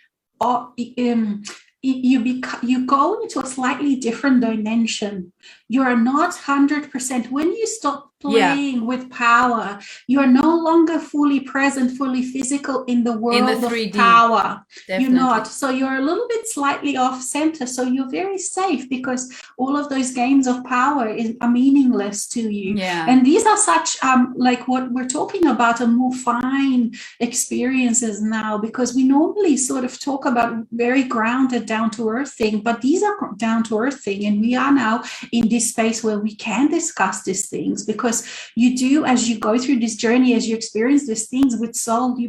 you go into a slightly different dimension. You are not 100%. When you stop playing with power, you are no longer fully present, fully physical in the world of power. Definitely. You're not. So you're a little bit slightly off center. So you're very safe, because all of those games of power are meaningless to you. And these are such, like what we're talking about, a more fine experiences now, because we normally sort of talk about very grounded, down to earth thing, but these are down to earth thing. And we are now in this space where we can discuss these things, because you do, as you go through this journey, as you experience these things with soul, you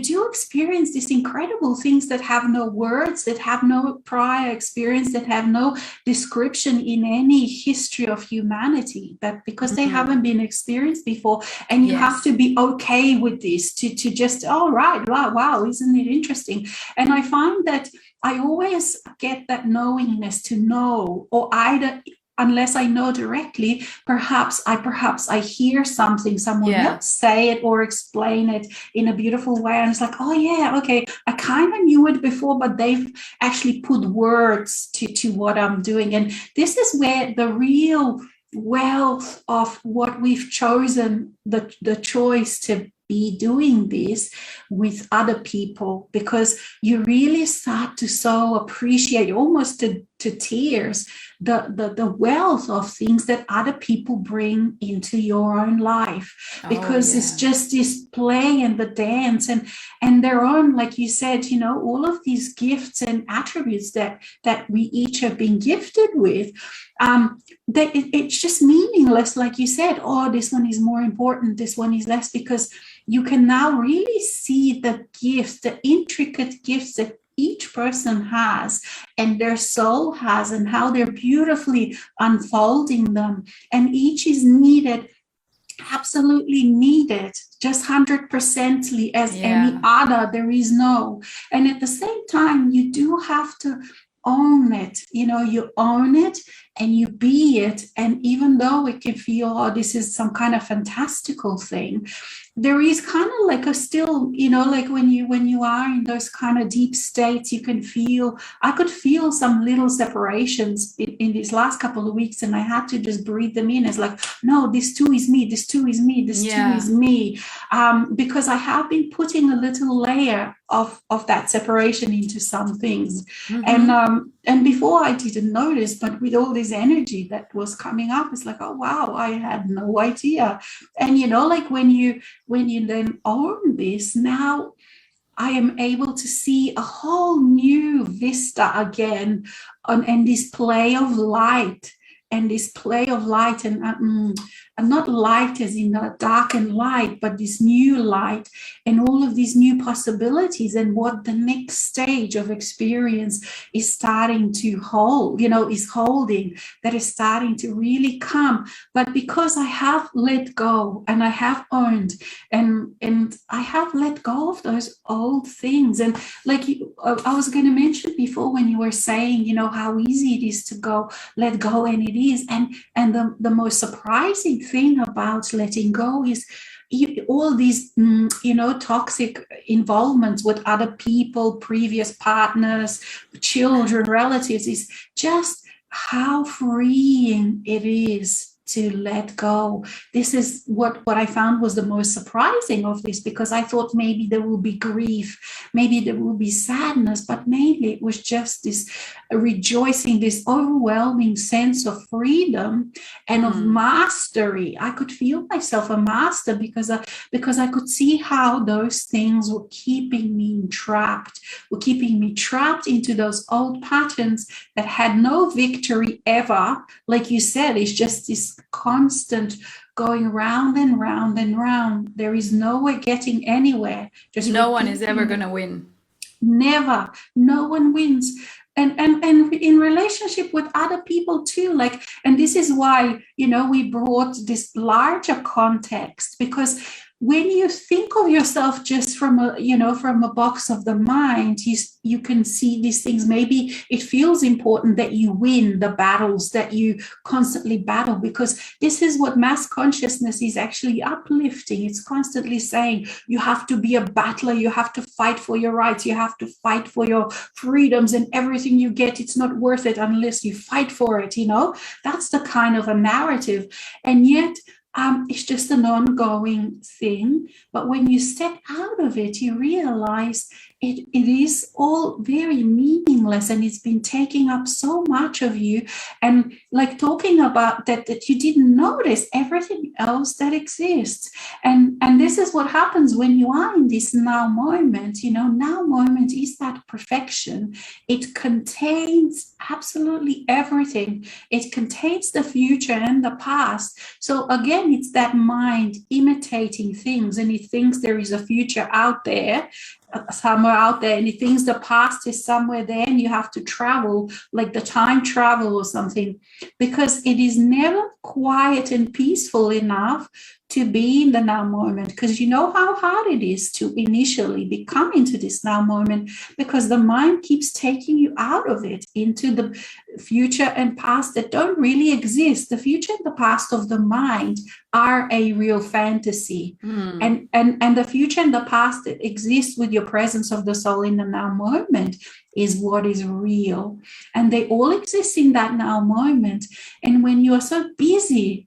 do experience these incredible things that have no words, that have no prior experience, that have no description in any history of humanity, that because they haven't been experienced before. And you have to be okay with this, to just, wow, isn't it interesting? And I find that I always get that knowingness to know, or either, unless I know directly, perhaps I hear something, someone else say it or explain it in a beautiful way, and it's like, oh yeah, okay, I kind of knew it before, but they've actually put words to what I'm doing. And this is where the real wealth of what we've chosen, the choice to be doing this with other people, because you really start to so appreciate, almost to tears, the wealth of things that other people bring into your own life, because it's just this play and the dance and their own, like you said, all of these gifts and attributes that we each have been gifted with, that it's just meaningless, like you said, oh, this one is more important, this one is less, because you can now really see the gifts, the intricate gifts that each person has and their soul has, and how they're beautifully unfolding them. And each is needed, absolutely needed, just 100% as any other. There is no. And at the same time, you do have to own it. You own it and you be it. And even though it can feel, oh, this is some kind of fantastical thing, there is kind of like a still, like when you are in those kind of deep states, you can feel, I could feel some little separations in these last couple of weeks, and I had to just breathe them in. It's like, no, this too is me, this too is me, this too is me. Because I have been putting a little layer of that separation into some things. And before I didn't notice, but with all this energy that was coming up, it's like, oh wow, I had no idea. And like when you then own this, now I am able to see a whole new vista again, and this play of light and this play of light, and not light as in the dark and light, but this new light and all of these new possibilities, and what the next stage of experience is starting to hold, is holding, that is starting to really come. But because I have let go, and I have owned, and I have let go of those old things. And like I was going to mention before, when you were saying, how easy it is to go, let go, and it is. And the most surprising thing about letting go is all these, toxic involvements with other people, previous partners, children, relatives, is just how freeing it is to let go. This is what I found was the most surprising of this, because I thought maybe there will be grief, maybe there will be sadness, but mainly it was just this rejoicing, this overwhelming sense of freedom and of mastery. I could feel myself a master because I could see how those things were keeping me trapped into those old patterns that had no victory ever. Like you said, it's just this constant going round and round and round. There is no way getting anywhere. Just no one is ever going to win. Never. No one wins. And in relationship with other people too, and this is why, we brought this larger context, because when you think of yourself just from a box of the mind, you can see these things. Maybe it feels important that you win the battles that you constantly battle, because this is what mass consciousness is actually uplifting. It's constantly saying you have to be a battler, you have to fight for your rights, you have to fight for your freedoms, and everything you get, it's not worth it unless you fight for it. That's the kind of a narrative. And yet it's just an ongoing thing. But when you step out of it, you realize it is all very meaningless, and it's been taking up so much of you. And like talking about that you didn't notice everything else that exists. And this is what happens when you are in this now moment. Now moment is that perfection. It contains absolutely everything. It contains the future and the past. So again, it's that mind imitating things, and it thinks there is a future out there, somewhere out there, and it thinks the past is somewhere there, and you have to travel, like the time travel or something, because it is never quiet and peaceful enough to be in the now moment. Because you know how hard it is to initially become into this now moment, because the mind keeps taking you out of it into the future and past that don't really exist. The future and the past of the mind are a real fantasy. And the future and the past that exist with your presence of the soul in the now moment is what is real. And they all exist in that now moment. And when you are so busy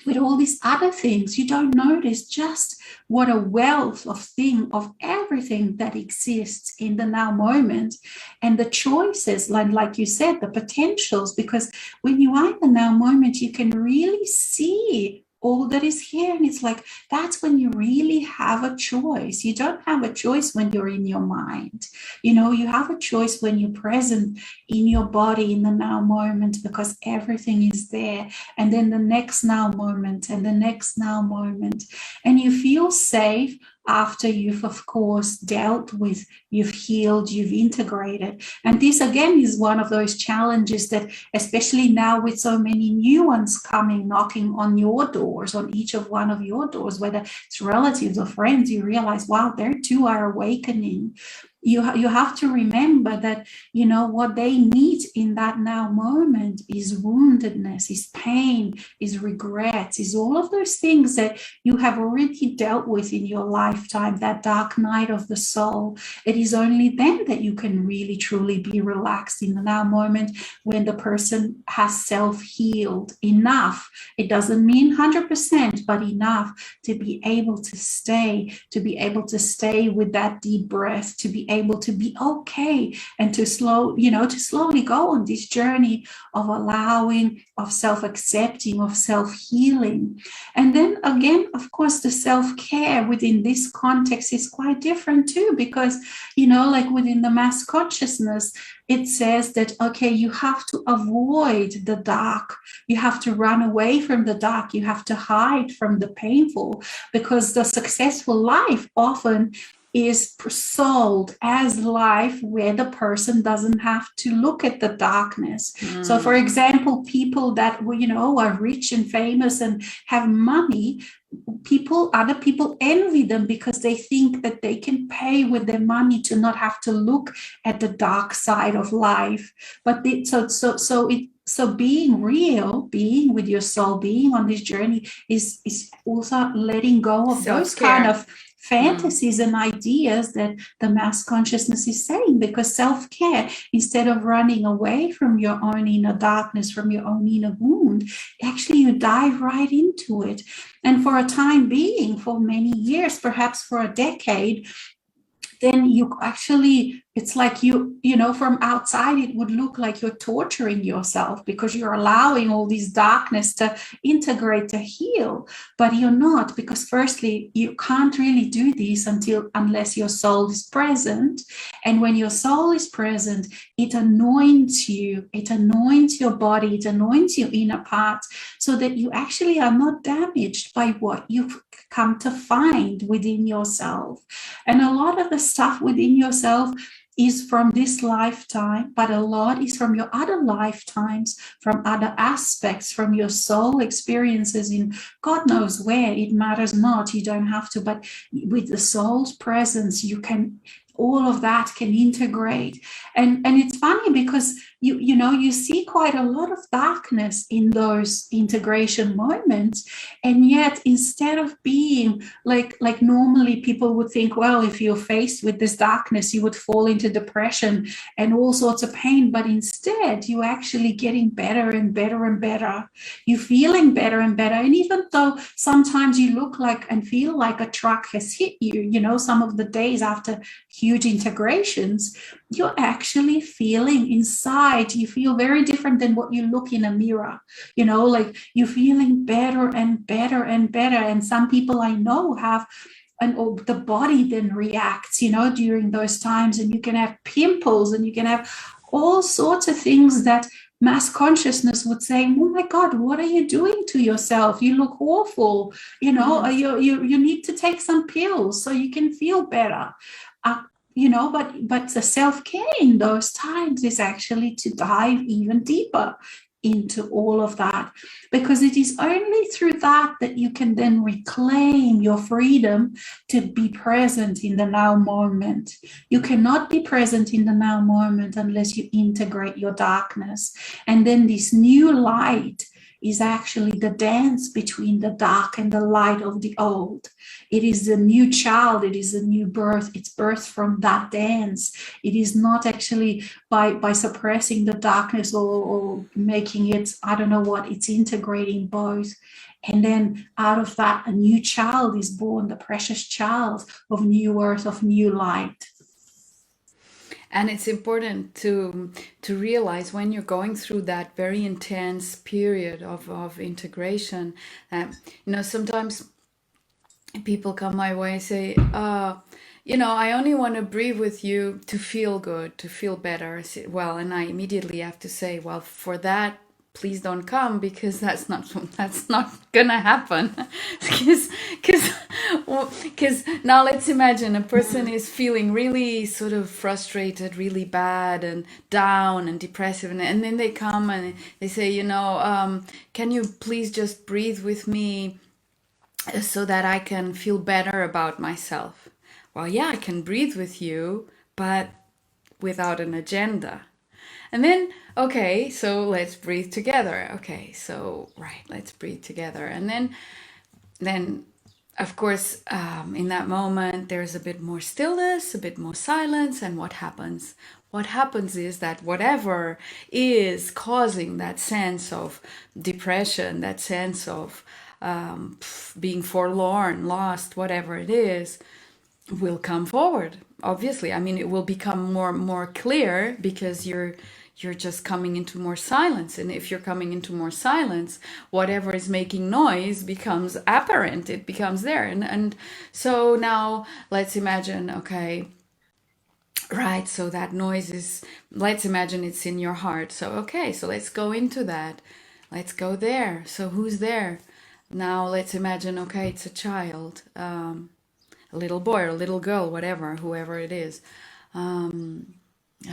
with all these other things, you don't notice just what a wealth of everything that exists in the now moment, and the choices, like you said, the potentials. Because when you are in the now moment, you can really see all that is here, and it's like that's when you really have a choice. You don't have a choice when you're in your mind. You have a choice when you're present in your body in the now moment, because everything is there. And then the next now moment, and the next now moment, and you feel safe after you've, of course, dealt with, you've healed, you've integrated. And this, again, is one of those challenges that, especially now with so many new ones coming, knocking on your doors, on each of one of your doors, whether it's relatives or friends, you realize, wow, they too are awakening. You have to remember that, what they need in that now moment is woundedness, is pain, is regrets, is all of those things that you have already dealt with in your lifetime, that dark night of the soul. It is only then that you can really, truly be relaxed in the now moment, when the person has self-healed enough. It doesn't mean 100%, but enough to be able to stay with that deep breath, to be able to be okay and to slowly go on this journey of allowing, of self-accepting, of self-healing. And then again, of course, the self-care within this context is quite different too, because, like within the mass consciousness, it says that, okay, you have to avoid the dark. You have to run away from the dark. You have to hide from the painful, because the successful life often is sold as life where the person doesn't have to look at the darkness. So, for example, people that, are rich and famous and have money, other people envy them because they think that they can pay with their money to not have to look at the dark side of life. But so being real, being with your soul, being on this journey is also letting go of those kind of fantasies and ideas that the mass consciousness is saying, because self-care, instead of running away from your own inner darkness, from your own inner wound, actually you dive right into it. And for a time being, for many years, perhaps for a decade, then you actually, it's like from outside, it would look like you're torturing yourself because you're allowing all this darkness to integrate, to heal, but you're not, because firstly, you can't really do this unless your soul is present. And when your soul is present, it anoints you, it anoints your body, it anoints your inner parts, so that you actually are not damaged by what you've come to find within yourself. And a lot of the stuff within yourself is from this lifetime, but a lot is from your other lifetimes, from other aspects, from your soul experiences in God knows where. It matters not, you don't have to, but with the soul's presence, you can, all of that can integrate. And it's funny because you see quite a lot of darkness in those integration moments, and yet instead of being like normally people would think, well, if you're faced with this darkness, you would fall into depression and all sorts of pain, but instead you're actually getting better and better and better. You're feeling better and better. And even though sometimes you look like and feel like a truck has hit you, some of the days after huge integrations, you're actually feeling inside, you feel very different than what you look in a mirror, like you're feeling better and better and better. And some people I know have, and the body then reacts, during those times, and you can have pimples and you can have all sorts of things that mass consciousness would say, oh my God, what are you doing to yourself? You look awful, you need to take some pills so you can feel better. But the self-care in those times is actually to dive even deeper into all of that, because it is only through that you can then reclaim your freedom to be present in the now moment. You cannot be present in the now moment unless you integrate your darkness. And then this new light is actually the dance between the dark and the light of the old. It is the new child, it is a new birth, it's birthed from that dance. It is not actually by suppressing the darkness or making it, I don't know what, it's integrating both. And then out of that, a new child is born, the precious child of new earth, of new light. And it's important to realize when you're going through that very intense period of integration, sometimes people come my way and say, I only want to breathe with you to feel good, to feel better. Well, and I immediately have to say, well, for that, please don't come, because that's not gonna happen. Because now let's imagine a person is feeling really sort of frustrated, really bad and down and depressive, and then they come and they say, can you please just breathe with me so that I can feel better about myself? Well, yeah, I can breathe with you, but without an agenda. And then, okay, so let's breathe together. Okay, so, right, let's breathe together. And then of course, in that moment, there's a bit more stillness, a bit more silence. And what happens? What happens is that whatever is causing that sense of depression, that sense of being forlorn, lost, whatever it is, will come forward. Obviously, I mean, it will become more clear because you're just coming into more silence. And if you're coming into more silence, whatever is making noise becomes apparent. It becomes there. And so now let's imagine, okay, right, so that noise is, let's imagine it's in your heart. So, okay, so let's go into that. Let's go there. So, who's there? Now, let's imagine, okay, it's a child, a little boy or a little girl, whatever, whoever it is.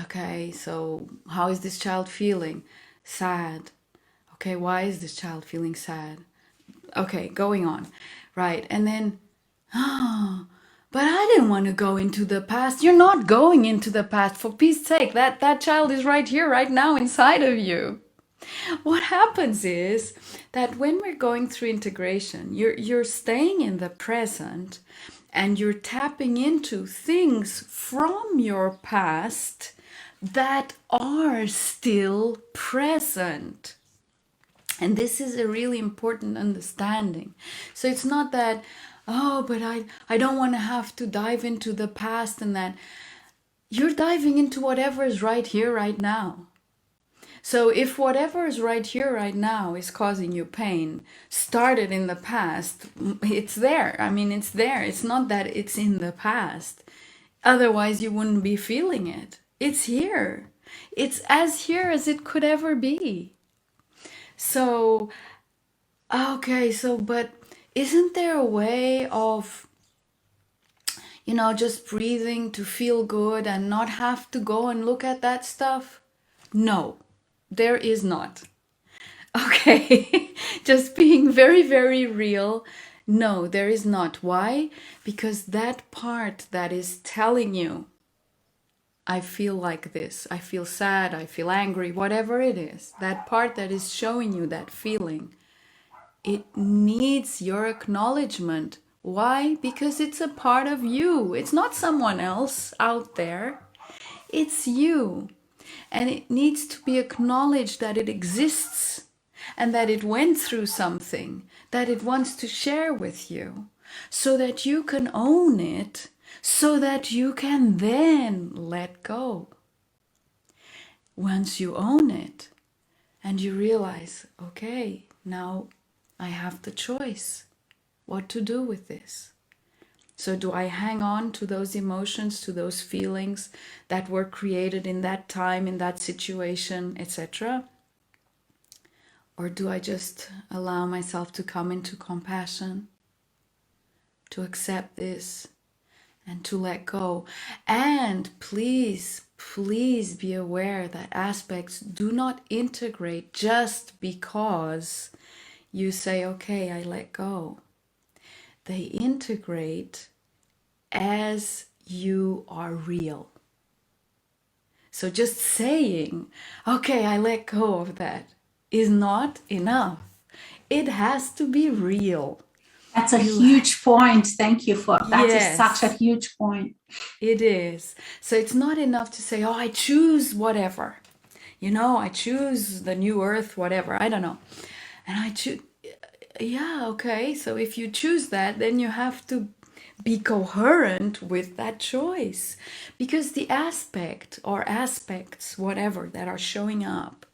Okay, so how is this child feeling? Sad. Okay, why is this child feeling sad? Okay, going on. Right, and then, oh, but I didn't want to go into the past. You're not going into the past, for peace sake. That child is right here, right now, inside of you. What happens is that when we're going through integration, you're staying in the present and you're tapping into things from your past that are still present. And this is a really important understanding. So it's not that, oh, but I don't want to have to dive into the past, and that you're diving into whatever is right here, right now. So if whatever is right here, right now is causing you pain, started in the past, it's there. I mean, it's there. It's not that it's in the past. Otherwise, you wouldn't be feeling it. It's here. It's as here as it could ever be. So, okay, so, but isn't there a way of, just breathing to feel good and not have to go and look at that stuff? No, there is not. Okay, just being very, very real. No, there is not. Why? Because that part that is telling you, I feel like this, I feel sad, I feel angry, whatever it is, that part that is showing you that feeling, it needs your acknowledgement. Why? Because it's a part of you. It's not someone else out there. It's you. And it needs to be acknowledged that it exists and that it went through something that it wants to share with you so that you can own it, so that you can then let go. Once you own it and you realize, okay, now I have the choice what to do with this. So do I hang on to those emotions, to those feelings that were created in that time, in that situation, etc.? Or do I just allow myself to come into compassion, to accept this, and to let go? And please, please be aware that aspects do not integrate just because you say, okay, I let go. They integrate as you are real. So just saying, okay, I let go of that, is not enough. It has to be real. That's a huge point. Thank you for that. Yes. Is such a huge point. It is. So it's not enough to say, oh, I choose whatever. I choose the new earth, whatever. I don't know. And I choose, yeah, okay. So if you choose that, then you have to be coherent with that choice. Because the aspect or aspects, whatever, that are showing up,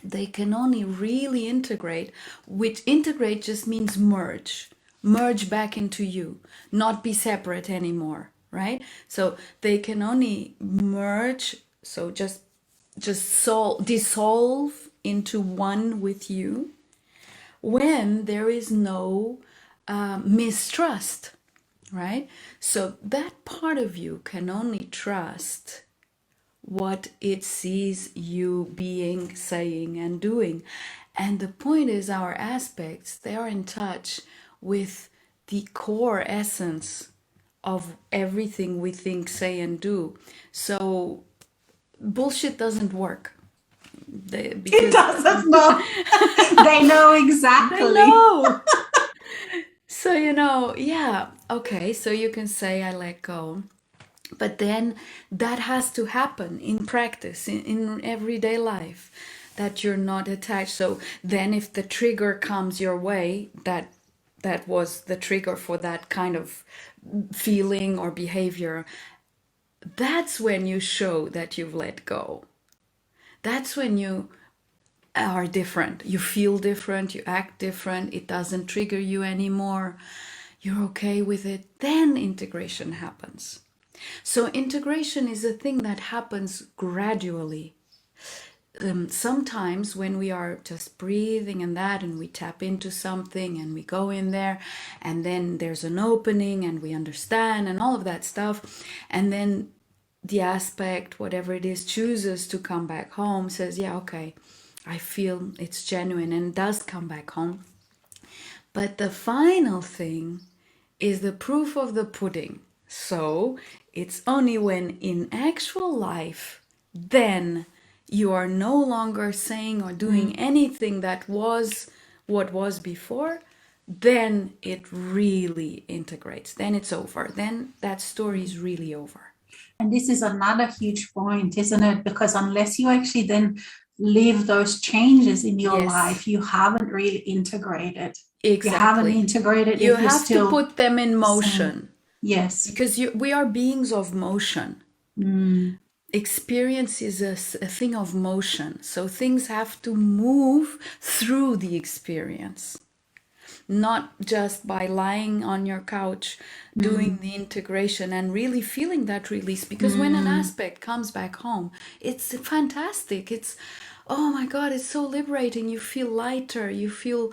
they can only really integrate, which integrate just means merge back into you, not be separate anymore, right? So they can only merge, so just dissolve into one with you when there is no mistrust, right? So that part of you can only trust what it sees you being, saying, and doing. And the point is, our aspects, they are in touch with the core essence of everything we think, say, and do. So bullshit doesn't work. It doesn't know. They know exactly. They know. So, yeah, okay, so you can say, I let go. But then that has to happen in practice, in everyday life, that you're not attached. So then if the trigger comes your way, that that was the trigger for that kind of feeling or behavior, that's when you show that you've let go. That's when you are different. You feel different, you act different, it doesn't trigger you anymore. You're okay with it. Then integration happens. So integration is a thing that happens gradually. Sometimes when we are just breathing and that, and we tap into something and we go in there, and then there's an opening and we understand and all of that stuff, and then the aspect, whatever it is, chooses to come back home, says, yeah, okay, I feel it's genuine, and does come back home. But the final thing is the proof of the pudding. So it's only when in actual life, then you are no longer saying or doing anything that was what was before, then it really integrates. Then it's over. Then that story is really over. And this is another huge point, isn't it? Because unless you actually then live those changes in your life, you haven't really integrated. Exactly. You haven't integrated. You have to put them in motion. Yes. Because we are beings of motion. Experience is a thing of motion. So things have to move through the experience. Not just by lying on your couch doing the integration and really feeling that release. Because when an aspect comes back home, it's fantastic. It's, oh my God, it's so liberating. You feel lighter. You feel,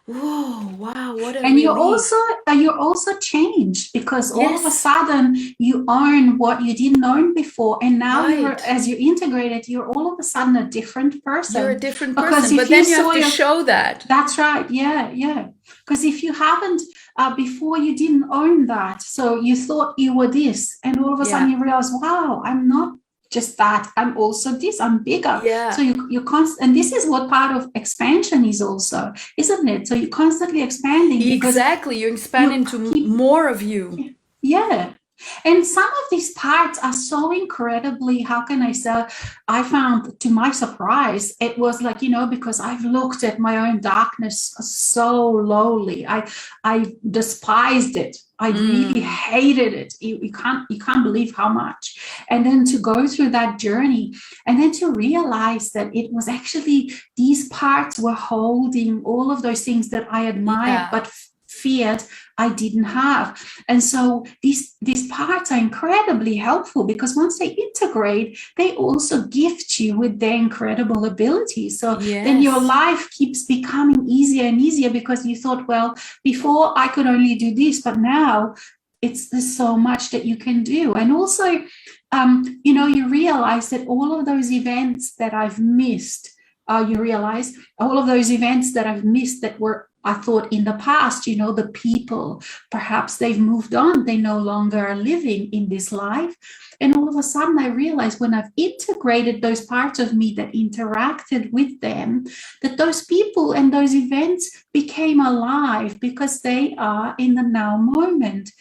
whoa, wow, what a and relief. you're also changed, because all of a sudden you own what you didn't own before, and now as you integrate it, you're all of a sudden a different person. You're a different person, but then you have to show that. That's right. Yeah. Because if you haven't before, you didn't own that, so you thought you were this, and all of a sudden you realize, wow, I'm not just that, I'm also this, I'm bigger. So you and this is what part of expansion is also, isn't it? So you're constantly expanding. Exactly, you expand into more of you. Yeah. And some of these parts are so incredibly, how can I say, I found, to my surprise, it was like, because I've looked at my own darkness so lowly. I despised it. I really hated it. You can't believe how much. And then to go through that journey, and then to realize that it was actually, these parts were holding all of those things that I admired, but feared I didn't have. And so these parts are incredibly helpful, because once they integrate, they also gift you with their incredible abilities. So then your life keeps becoming easier and easier, because you thought, well, before I could only do this, but now there's so much that you can do. And also, you realize that all of those events that I've missed, that were, I thought, in the past, the people, perhaps they've moved on, they no longer are living in this life. And all of a sudden I realized, when I've integrated those parts of me that interacted with them, that those people and those events became alive, because they are in the now moment.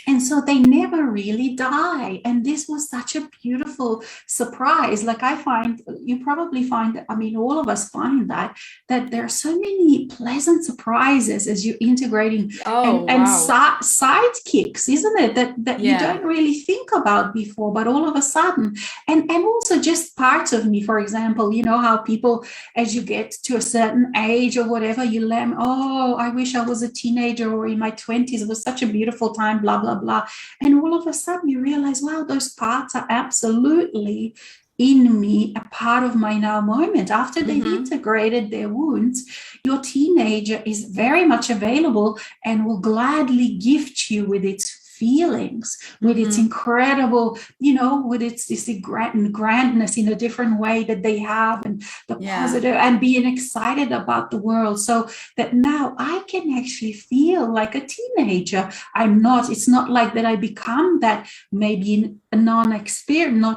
And so they never really die. And this was such a beautiful surprise. Like, I find, you probably find that, all of us find that there are so many pleasant surprises as you're integrating, sidekicks, isn't it? That you don't really think about before, but all of a sudden, and also just parts of me, for example, how people, as you get to a certain age or whatever, you I wish I was a teenager or in my 20s. It was such a beautiful time, blah, blah, blah. And all of a sudden you realize, wow, those parts are absolutely in me, a part of my now moment. After they've integrated their wounds, your teenager is very much available and will gladly gift you with its feelings, with its incredible, with its this grandness in a different way that they have, and the positive, and being excited about the world, so that now I can actually feel like a teenager. It's not like that I become that maybe in not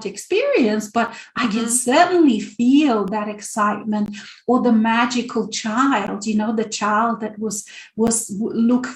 experienced, but I can certainly feel that excitement, or the magical child, the child that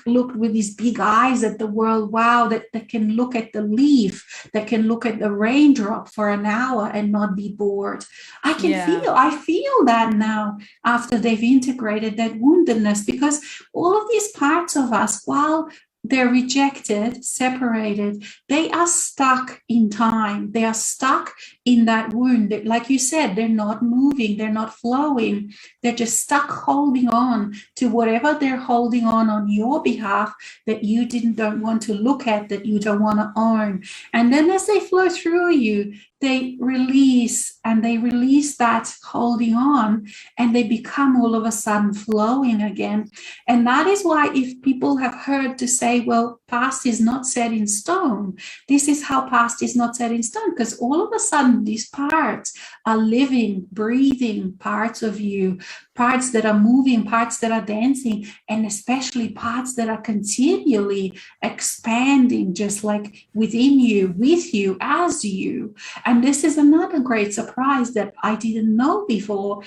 looked with these big eyes at the world. Wow, that can look at the leaf, that can look at the raindrop for an hour and not be bored. I feel that now after they've integrated that woundedness, because all of these parts of us, while they're rejected, separated, they are stuck in time. They are stuck in that wound. Like you said, they're not moving, they're not flowing. They're just stuck holding on to whatever they're holding on your behalf, that you don't want to look at, that you don't want to own. And then as they flow through you, they release that holding on, and they become all of a sudden flowing again. And that is why, if people have heard to say, well, past is not set in stone, this is how past is not set in stone, because all of a sudden these parts are living, breathing parts of you, parts that are moving, parts that are dancing, and especially parts that are continually expanding, just like within you, with you, as you. And this is another great surprise that I didn't know before,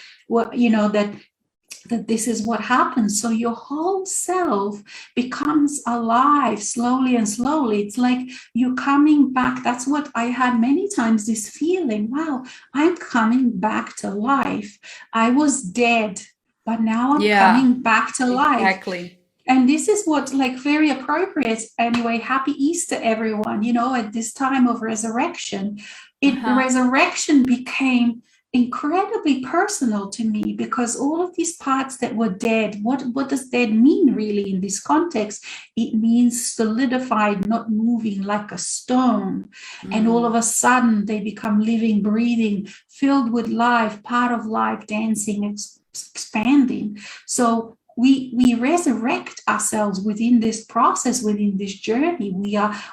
that this is what happens. So your whole self becomes alive slowly and slowly. It's like you're coming back. That's what I had many times, this feeling, wow, I'm coming back to life. I was dead, but now I'm coming back to life. Exactly. And this is what, like, very appropriate. Anyway, happy Easter, everyone. At this time of resurrection, resurrection became incredibly personal to me, because all of these parts that were dead, what does dead mean really in this context? It means solidified, not moving, like a stone. And all of a sudden they become living, breathing, filled with life, part of life, dancing, expanding. So we resurrect ourselves within this process, within this journey.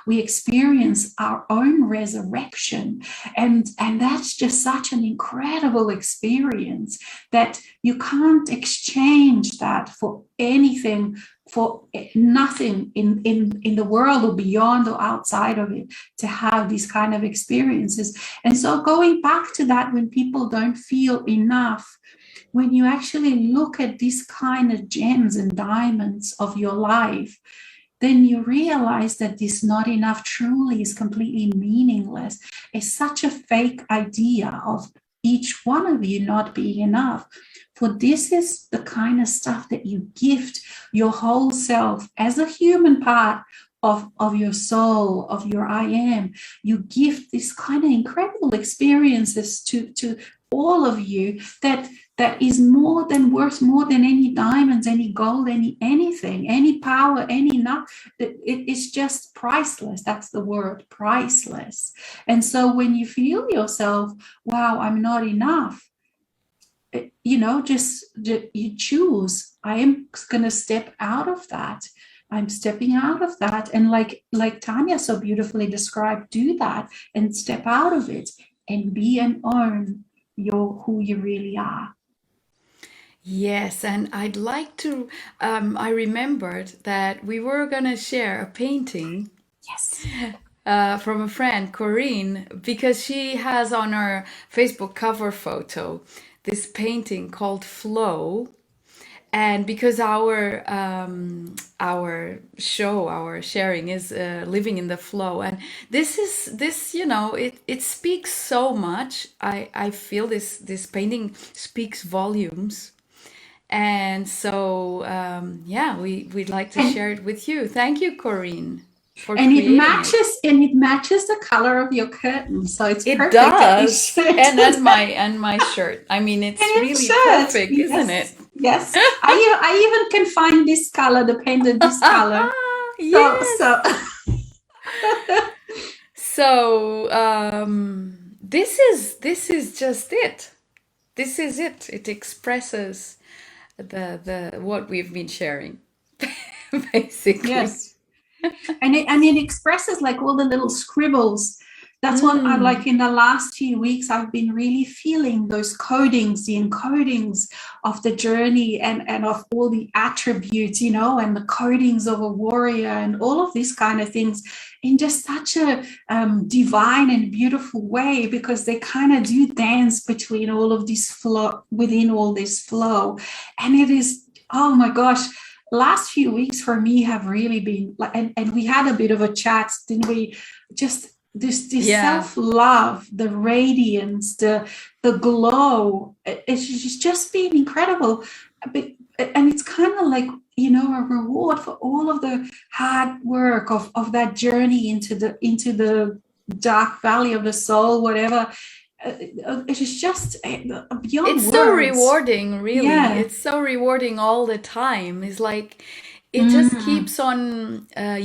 We experience our own resurrection, and that's just such an incredible experience that you can't exchange that for anything, for nothing in the world or beyond or outside of it, to have these kind of experiences. And so going back to that, when people don't feel enough, when you actually look at these kind of gems and diamonds of your life, then you realize that this not enough truly is completely meaningless. It's such a fake idea of each one of you not being enough. For this is the kind of stuff that you gift your whole self as a human part of your soul, of your I am. You gift this kind of incredible experiences to all of you, that is worth more than any diamonds, any gold, anything, any power, it's just priceless. That's the word, priceless. And so when you feel yourself, wow, I'm not enough, just you choose, I am going to step out of that. I'm stepping out of that. And like Tanya so beautifully described, do that and step out of it and be and own who you really are. Yes, and I'd like to, I remembered that we were going to share a painting. Yes. From a friend, Corinne, because she has on her Facebook cover photo this painting called Flow. And because our show, our sharing is living in the flow, and this it speaks so much. I feel this painting speaks volumes, and so we'd like to share it with you. Thank you, Corinne, for creating it. It matches the color of your curtain, so it's It perfect. does, and my shirt. I mean, it's really perfect, yes. Isn't it? Yes, I even can find this color, the pendant, this color. Yes. So this is just it. This is it. It expresses the what we've been sharing, basically. Yes, and it expresses like all the little scribbles that's what I Mm. like. In the last few weeks, I've been really feeling those codings, the encodings of the journey, and of all the attributes, and the codings of a warrior and all of these kind of things in just such a divine and beautiful way, because they kind of do dance between all of this flow, within all this flow. And it is, oh my gosh, last few weeks for me have really been like, and we had a bit of a chat, didn't we? Just this Yeah. self-love, the radiance, the glow, it's just been incredible. And it's kind of like, a reward for all of the hard work of that journey into the dark valley of the soul, whatever. It is just beyond It's so words. rewarding, really. Yeah. It's so rewarding all the time. It's like it just Mm. keeps on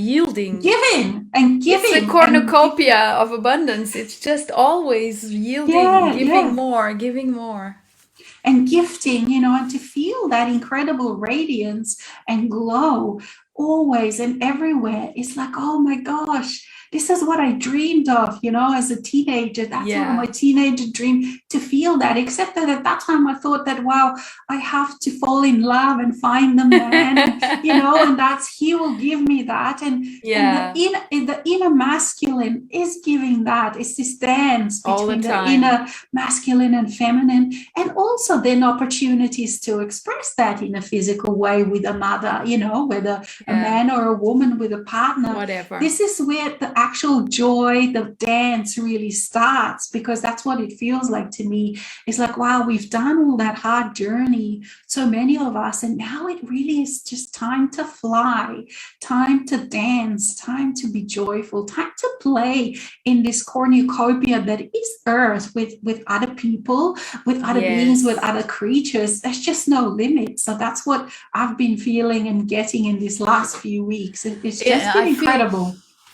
yielding. Giving and It's the giving and cornucopia of abundance. It's just always yielding, yeah, yeah. giving more, giving more. And gifting, and to feel that incredible radiance and glow always and everywhere. It's like, oh my gosh, this is what I dreamed of, as a teenager. That's what my Yeah. teenager dream, to feel that. Except that at that time I thought that, wow, I have to fall in love and find the man, and that's, he will give me that. And Yeah, the inner masculine is giving that. It's this dance all the between the time. inner masculine and feminine, and also then opportunities to express that in a physical way with another, whether a Yeah, man or a woman with a partner. whatever. This is where the actual joy, the dance really starts, because that's what it feels like to me. It's like, wow, we've done all that hard journey, so many of us, and now it really is just time to fly, time to dance, time to be joyful, time to play in this cornucopia that is earth, with other people, with other beings, with Yes. other creatures. There's just no limit. So that's what I've been feeling and getting in these last few weeks. It's Yeah, just been I feel incredible.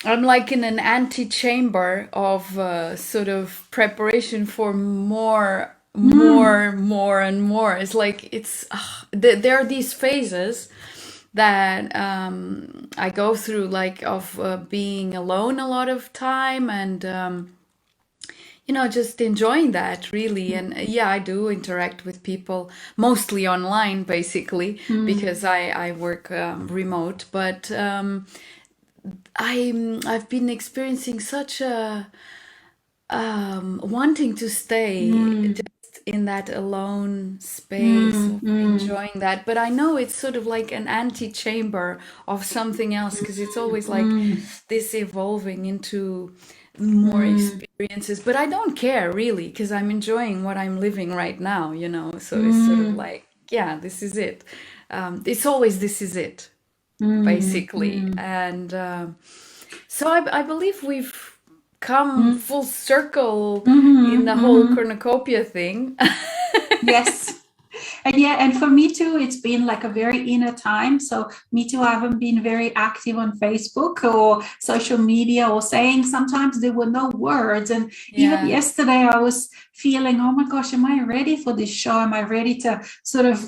I'm like in an antechamber of sort of preparation for more, Mm, more, more, and more. It's like there are these phases that I go through, like of being alone a lot of time and just enjoying that really. And yeah, I do interact with people mostly online, basically, mm, because I work remote. But I've been experiencing such a wanting to stay mm, just in that alone space mm, of mm, enjoying that. But I know it's sort of like an antechamber of something else, because it's always like mm, this evolving into more mm, experiences. But I don't care really, because I'm enjoying what I'm living right now. So it's sort of mm, like, yeah, this is it. It's always this is it, mm, basically. mm, And so I believe we've come mm, full circle in mhm, the whole mhm. cornucopia thing. Yes. And yeah, and for me too, it's been like a very inner time. So me too, I haven't been very active on Facebook or social media, or saying, sometimes there were no words. And even Yeah. yesterday I was feeling, oh my gosh, am I ready for this show? Am I ready to sort of,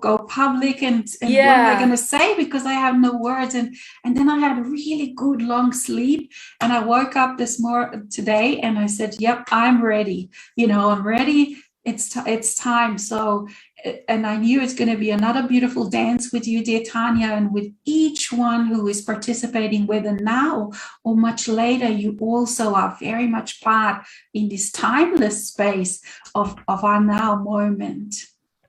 go public, and what am I going Yeah. to say? Because I have no words. And then I had a really good long sleep, and I woke up today and I said, yep, I'm ready. I'm ready. It's time. So, and I knew it's going to be another beautiful dance with you, dear Tanya, and with each one who is participating, whether now or much later. You also are very much part in this timeless space of our now moment.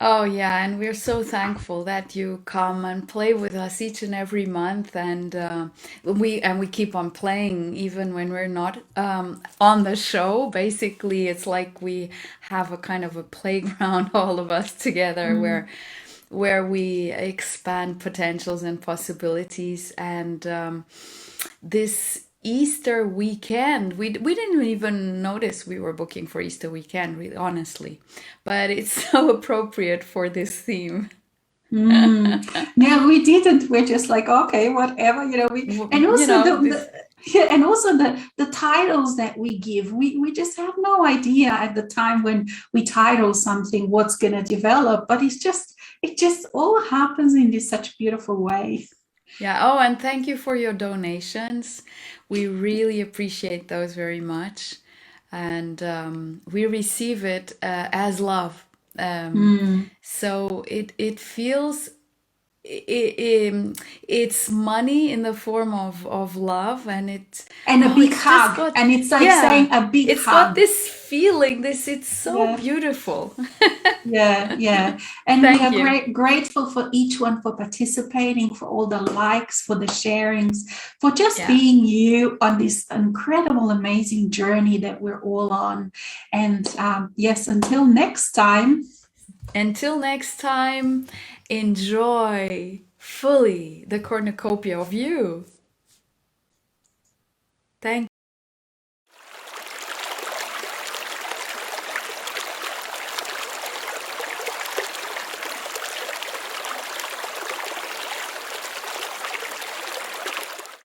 Oh, yeah. And we're so thankful that you come and play with us each and every month. And we keep on playing even when we're not on the show. Basically, it's like we have a kind of a playground, all of us together, Mm, where we expand potentials and possibilities. And this Easter weekend, we didn't even notice we were booking for Easter weekend, really, honestly. But it's so appropriate for this theme. mm. No, we didn't. We're just like, okay, whatever, and also This, yeah, and also the titles that we give, we just have no idea at the time when we title something what's going to develop, but it just all happens in this such beautiful way. yeah. Oh, and thank you for your donations. We really appreciate those very much. and we receive it as love. So it feels it's money in the form of love, and And a big it's just hug. got, And it's like yeah, saying a big it's got hug. this feeling, it's so Yeah. beautiful. Yeah, yeah. And we Thank are you. grateful for each one for participating, for all the likes, for the sharings, for just Yeah. being you on this incredible, amazing journey that we're all on. And yes, until next time. Until next time, enjoy fully the cornucopia of you.